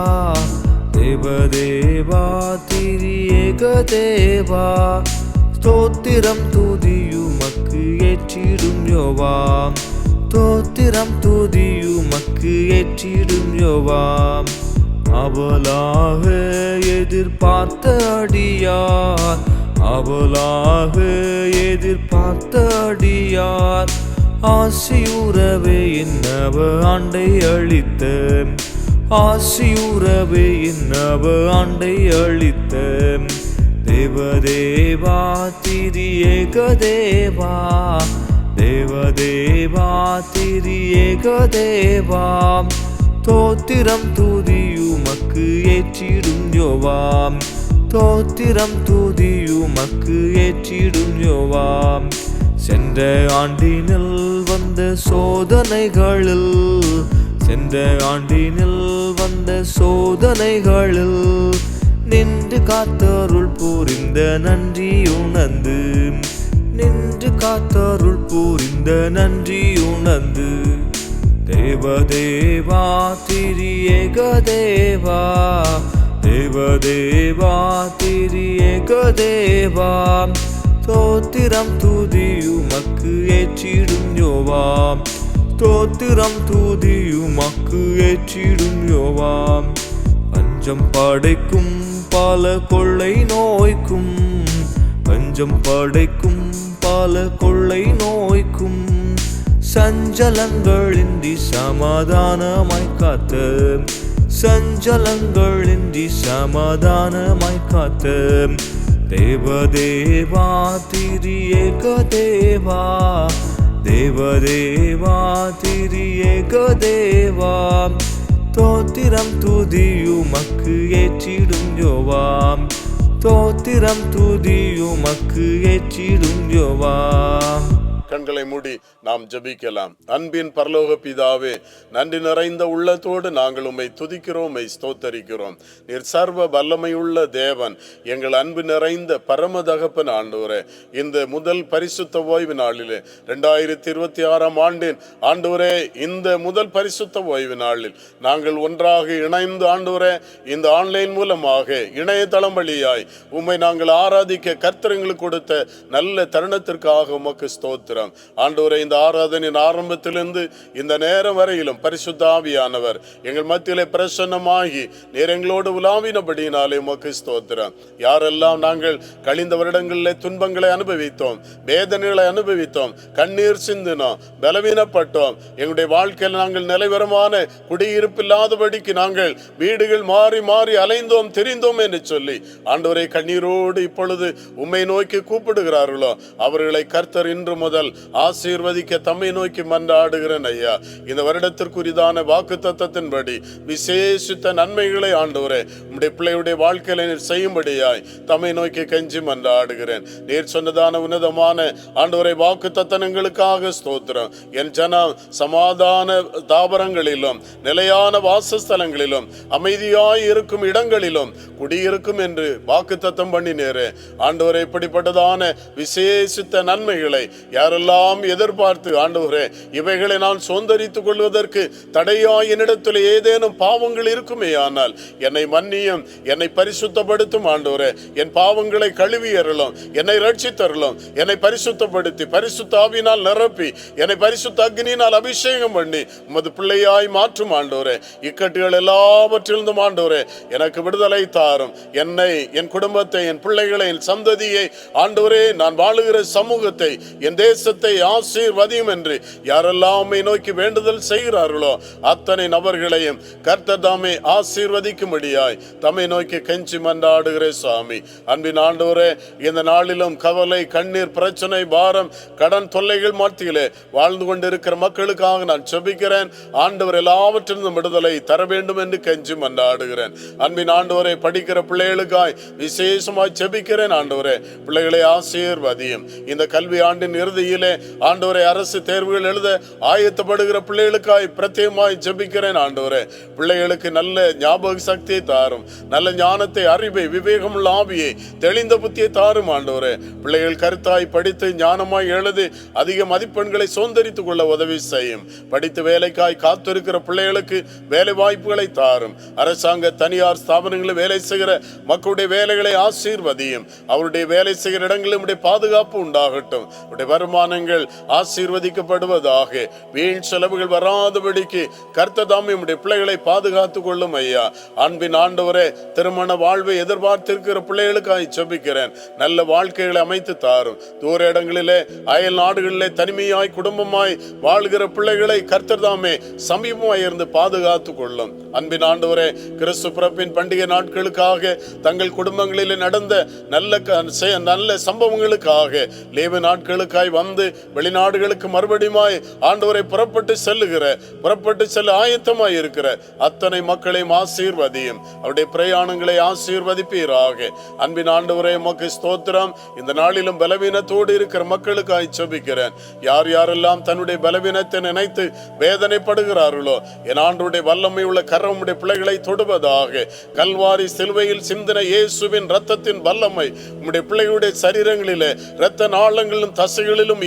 தேவதேவா திரியேக தேவா, ஸ்தோத்திரம் துதியுமக்கு ஏற்றிடும் யோவா, ஸ்தோத்திரம் துதியுமக்கு ஏற்றிடும் யோவா. அவளாக எதிர்பார்த்த அடியார், அவளாக எதிர்பார்த்த அடியார், ஆசியுறவே என்னவ ஆண்டை அளித்த, ஆசியுறவே என்னவ ஆண்டை அளித்த. தேவதேவா திரியேக தேவா, தேவதேவா திரியேக தேவா, ஸ்தோத்திரம் துதியுமக்கு ஏற்றிடும் யோவா, ஸ்தோத்திரம் துதியுமக்கு ஏற்றிடும் யோவா. சென்ற ஆண்டினில் வந்த சோதனைகளில், சென்ற ஆண்டினில் வந்த சோதனைகளில் நின்று காத்தருள் புரிந்த நன்றி உணர்ந்து, நின்று காத்தருள் புரிந்த நன்றி உணர்ந்து. தேவதேவா திரியேக தேவா, தேவதேவா திரியேக தேவா, ஸ்தோத்திரம் துதியுமக்கு ஏற்றிடும் யோவா, ஸ்தோத்திரம் துதியுமக்கு ஏற்றிடும் யோவா. பஞ்சம் படைக்கும் பல கொள்ளை நோய்க்கும், பஞ்சம் படைக்கும் பல கொள்ளை நோய்க்கும், சஞ்சலங்களின்றி சமாதானமாய் காத்த, சஞ்சலங்களின்றி சமாதானமாய் காத்த. தேவதேவா திரியேக தேவா, தேவதேவா திரியேக தேவா தோத்திரம் துதியுமக்கு ஏற்றிடும் யோவாம் தோத்திரம் துதியுமக்கு ஏற்றிடும் யோவாம். கண்களை மூடி நாம் ஜெபிக்கலாம். அன்பின் பரலோக பிதாவே, நன்றி நிறைந்த உள்ளத்தோடு நாங்கள் உம்மை துதிக்கிறோம், உம்மை ஸ்தோத்தரிக்கிறோம். நீர் சர்வ வல்லமையுள்ள தேவன், எங்கள் அன்பு நிறைந்த பரம தகப்பன் ஆண்டவரே. இந்த முதல் பரிசுத்த ஓய்வு நாளிலே 2026 ஆண்டின் ஆண்டவரே, இந்த முதல் பரிசுத்த ஓய்வு நாளில் நாங்கள் ஒன்றாக இணைந்து ஆண்டவரே, இந்த ஆன்லைன் மூலமாக இணையதளம் வழியாய் உம்மை நாங்கள் ஆராதிக்க கர்த்தர் எங்களுக்கு கொடுத்த நல்ல தருணத்திற்காக உமக்கு ஸ்தோத்திரம் ஆண்டவரே. இந்த ஆராதனையின் ஆரம்பத்திலிருந்து இந்த நேரம் வரையிலும் பரிசுத்த ஆவியானவர் எங்கள் மத்தியிலே பிரசன்னமாகி நீர் எங்களோடு உலாவினபடியினாலே உமக்கு ஸ்தோத்திரம். யாரெல்லாம் நாங்கள் கழிந்த வருடங்களிலே துன்பங்களை அனுபவித்தோம், வேதனைகளை அனுபவித்தோம், கண்ணீர் சிந்தினோம், பலவீனப்பட்டோம், எங்களுடைய வாழ்க்கையில் நாங்கள் நிலைவரமான குடியிருப்பில்லாதபடிக்கு நாங்கள் வீடுகள் மாறி மாறி அலைந்தோம் திரிந்தோம் என்று சொல்லி ஆண்டவரை கண்ணீரோடு இப்பொழுது உம்மை நோக்கி கூப்பிடுகிறார்களோ அவர்களை கர்த்தர் இன்று முதல் ஆசீர்வதிக்க தம்மை நோக்கி மன்றாடுகிறேன் ஐயா. இந்த வருடத்திற்குரிதான வாக்கு தத்தத்தின்படி விசேஷித்த நன்மைகளை ஆண்டவரே உம்முடைய பிள்ளையுடைய வாழ்க்கையில நீர் செய்யும்படியாய் தம்மை நோக்கி கெஞ்சி மன்றாடுகிறேன். நீர் சொன்னதான உன்னதமான ஆண்டவரை வாக்கு தத்தனங்களுக்காக ஸ்தோத்திரம். என் ஜனம் சமாதான தாபரங்களிலும் நிலையான வாசஸ்தலங்களிலும் அமைதியாய் இருக்கும் இடங்களிலும் குடியிருக்கும் என்று வாக்கு தத்தம் பண்ணினேரே ஆண்டவரை. இப்படிப்பட்டதான விசேஷித்த நன்மைகளை யாரெல்லாம் எதிர்பார்த்து ஆண்டவரே இவைகளை நான் சொந்தரித்துக் கொள்வதற்கு தடையாய் என்னிடத்தில் ஏதேனும் பாவங்கள் இருக்குமே ஆனால் என்னை மன்னியும், என்னை பரிசுத்தப்படுத்தும் ஆண்டவரே. என் பாவங்களை கழுவி அருளும், என்னை ரட்சித்தருளும், என்னை பரிசுத்தப்படுத்தி பரிசுத்த ஆவியினால் நிரப்பி என்னை பரிசுத்த அக்னியினால் அபிஷேகம் பண்ணி உமது பிள்ளையாய் மாற்றும் ஆண்டவரே. இக்கட்டுகள் எல்லாவற்றிலிருந்தும் ஆண்டவரே எனக்கு விடுதலை தாரும். என்னை, என் குடும்பத்தை, என் பிள்ளைகளை, என் சந்ததியை ஆண்டவரே, நான் வாழுகிற சமூகத்தை, என் தேசத்தை ஆசீர்வதியும் என்று யாரெல்லாம் உம்மை நோக்கி வேண்டுதல் செய்கிறார்களோ அத்தனை நபர்களையும் கர்த்தர் தாமே ஆசீர்வதிக்கும்படியாய் தம்மை நோக்கி கெஞ்சி மன்றாடுகிற சுவாமி. அன்பின் ஆண்டவரே, இந்த நாளிலும் கவலை, கண்ணீர், பிரச்சனை, பாரம், கடன் தொல்லைகள் மத்தியிலே வாழ்ந்து கொண்டிருக்கிற மக்களுக்காக நான் ஜெபிக்கிறேன். ஆண்டவர் எல்லாவற்றிலும் விடுதலை தர வேண்டும் என்று கெஞ்சி மன்றாடுகிறேன். அன்பின் ஆண்டவரை, படிக்கிற பிள்ளைகளுக்காய் விசேஷமாய் ஜெபிக்கிறேன் ஆண்டவரே. பிள்ளைகளை ஆசீர்வதியும். இந்த கல்வி ஆண்டின் இறுதியிலே ஆண்டவரே அரசு தேர்வுகள் எழுத ஆயத்தப்படுகிற பிள்ளைகளுக்காய் பிரத்யேகமாய் ஜெபிக்கிறேன் ஆண்டவரே. பிள்ளைகளுக்கு நல்ல ஞாபக சக்தியை தாரும், நல்ல ஞானத்தை, அறிவை, விவேகமுள்ள ஆவியை, தெளிந்த புத்தியை தாரும் ஆண்டவரே. பிள்ளைகள் கருத்தாய் படித்து ஞானமாய் எழுதி அதிக மதிப்பெண்களை சுதந்திரித்துக் கொள்ள உதவி செய்யும். படித்து வேலைக்காய் காத்திருக்கிற பிள்ளைகளுக்கு வேலை வாய்ப்புகளை தாரும். அரசாங்க தனியார் ஸ்தாபனங்களில் வேலை செய்கிற மக்களுடைய வேலைகளை ஆசீர்வதியும். அவருடைய வேலை செய்கிற இடங்களில் பாதுகாப்பு உண்டாகட்டும். வருமானங்கள் ஆசீர்வதிக்கப்படுவதாக. வீண் செலவுகள் வராதபடிக்கு கர்த்தர் தாமே உம்முடைய பிள்ளைகளை பாதுகாத்துக் கொள்ளும் ஐயா. அன்பின் ஆண்டவரே, திருமண வாழ்வை எதிர்பார்த்திருக்கிற பிள்ளைகளுக்காக ஜெபிக்கிறேன். நல்ல வாழ்க்கைகளை அமைத்து தாரும். தூர இடங்களிலே, அயல் நாடுகளிலே தனிமையாய் குடும்பமாய் வாழ்கிற பிள்ளைகளை கர்த்தர் தாமே சமீபமாய் இருந்து பாதுகாத்துக் கொள்ளும். அன்பின் ஆண்டவரே, கிறிஸ்து பிறப்பின் பண்டிகை நாட்களுக்காக தங்கள் குடும்பங்களிலே நடந்த நல்ல சம்பவங்களுக்காக லேவு நாட்களுக்காய் வந்து வெளிநாடுகளுக்கு மறுபடியுமாய் ஆண்டவரை புறப்பட்டு செல்ல ஆயத்தமாய் இருக்கிற அத்தனை மக்களையும் ஆசீர்வதியும். அவருடைய பிரயாணங்களை ஆசீர்வதிப்பீராக. அன்பின் ஆண்டவரே, உமக்கு ஸ்தோத்திரம். இந்த நாளிலும் பலவீனத்தோடு இருக்கிற மக்களுக்காய் ஜெபிக்கிறேன். யார் யாரெல்லாம் தன்னுடைய பலவீனத்தை நினைத்து வேதனைப்படுகிறார்களோ என் ஆண்டவருடைய வல்லமை உள்ள கரம் உடைய பிள்ளைகளை தொடுவதாக. கல்வாரி சிலுவையில் சிந்தின இயேசுவின் இரத்தத்தின் வல்லமை உம்முடைய பிள்ளைகளுடைய சரீரங்களிலே, இரத்த நாளங்களிலும் தசைகளிலும்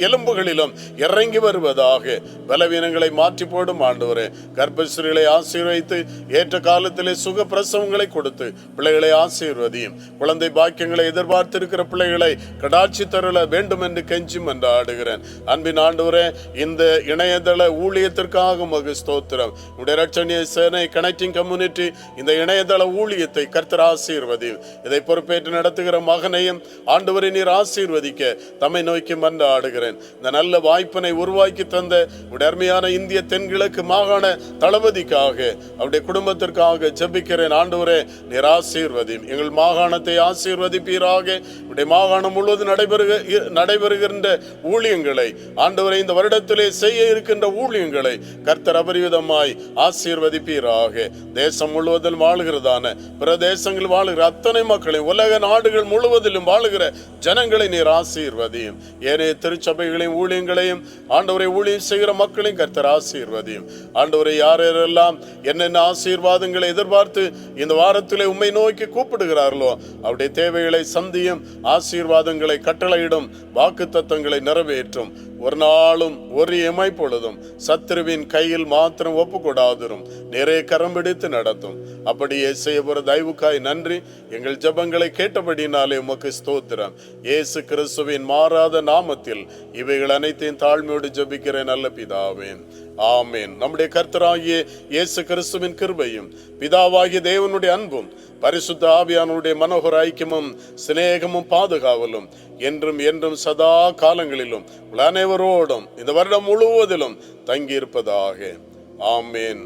எலும்புகளிலும் இறங்கி வருவதாக. பலவீனங்களை மாற்றி போடும் ஆண்டவரே. கர்ப்பஸ்ரீகளை ஆசீர்வதித்து ஏற்ற காலத்திலே சுக பிரசவங்களை கொடுத்து பிள்ளைகளை ஆசீர்வதியும். குழந்தை பாக்கியங்களை எதிர்பார்த்திருக்கிற பிள்ளைகளை கடாட்சி தருள வேண்டும் என்று கெஞ்சி மன்றாடுகிறேன். அன்பின் ஆண்டவரே, இந்த இணையதள ஊழியத்திற்காக உமக்கு ஸ்தோத்திரம். உடைய ரட்சணிய சேனை கனெக்டிங் கம்யூனிட்டி இந்த இணையதள ஊழியத்தை கர்த்தர் ஆசீர்வதியும். இதை பொறுப்பேற்று நடத்துகிற மகனையும் ஆண்டவரை நீர் ஆசீர்வதிக்க தம்மை நோக்கி மன்றாடுகிறேன். மன்றாடுகிறேன். இந்த நல்ல வாய்ப்பினை உருவாக்கி தந்த உடைய அருமையான இந்திய தென்கிழக்கு மாகாண தளபதிக்காக அவருடைய குடும்பத்திற்காக ஜெபிக்கிறேன். ஆண்டவரே, நீர் ஆசீர்வதியும், எங்கள் மாகாணத்தை ஆசீர்வதிப்பீராக. உடைய மாகாணம் முழுவதும் நடைபெறுகின்ற ஊழியங்களை ஆண்டவரை, இந்த வருடத்திலே செய்ய இருக்கின்ற ஊழியங்களை கர்த்தர் அபரிவிதமாய் ஆசீர்வதிப்பீராக. தேசம் முழுவதில் வாழுகிறதான பிற தேசங்கள் வாழுகிற அத்தனை மக்களை, உலக நாடுகள் முழுவதிலும் வாழுகிற ஜனங்களை நீர் ஆசீர்வதியும். ஏனைய திருச்சபைகளையும் ஊழியங்களையும் ஆண்டவரை ஊழியம் செய்கிற மக்களையும் கர்த்தர் ஆசீர்வதியும். ஆண்டவரை, யாரெல்லாம் என்னென்ன ஆசீர்வாதங்களை எதிர்பார்த்து இந்த வாரத்திலே உம்மை நோக்கி கூப்பிடுகிறார்களோ அவருடைய தேவைகளை சந்தியும், ஆசீர்வாதங்களை கட்டளையிடும், வாக்குத்தத்தங்களை நிறைவேற்றும். ஒரு நாளும் ஒரு இமைப்பொழுதும் சத்துருவின் கையில் மாத்திரம் ஒப்புக்கூடாதிரும், நிறைய கரம் பிடித்து நடத்தும். அப்படியே செய்யப்போற தயவுக்காய் நன்றி. எங்கள் ஜெபங்களை கேட்டபடினாலே உமக்கு ஸ்தோத்திரம். இயேசு கிறிஸ்துவின் மாறாத நாமத்தில் இவைகள் அனைத்தையும் தாழ்மையோடு ஜெபிக்கிறேன் நல்ல பிதாவே, ஆமேன். நம்முடைய கர்த்தராகிய இயேசு கிறிஸ்துவின் கிருபையும் பிதாவாகிய தேவனுடைய அன்பும் பரிசுத்த ஆவியானுடைய மனோகர ஐக்கியமும் சிநேகமும் பாதுகாவலும் என்றும் என்றும் சதா காலங்களிலும் அனைவரோடும் இந்த வருடம் முழுவதிலும் தங்கியிருப்பதாக. ஆமேன்.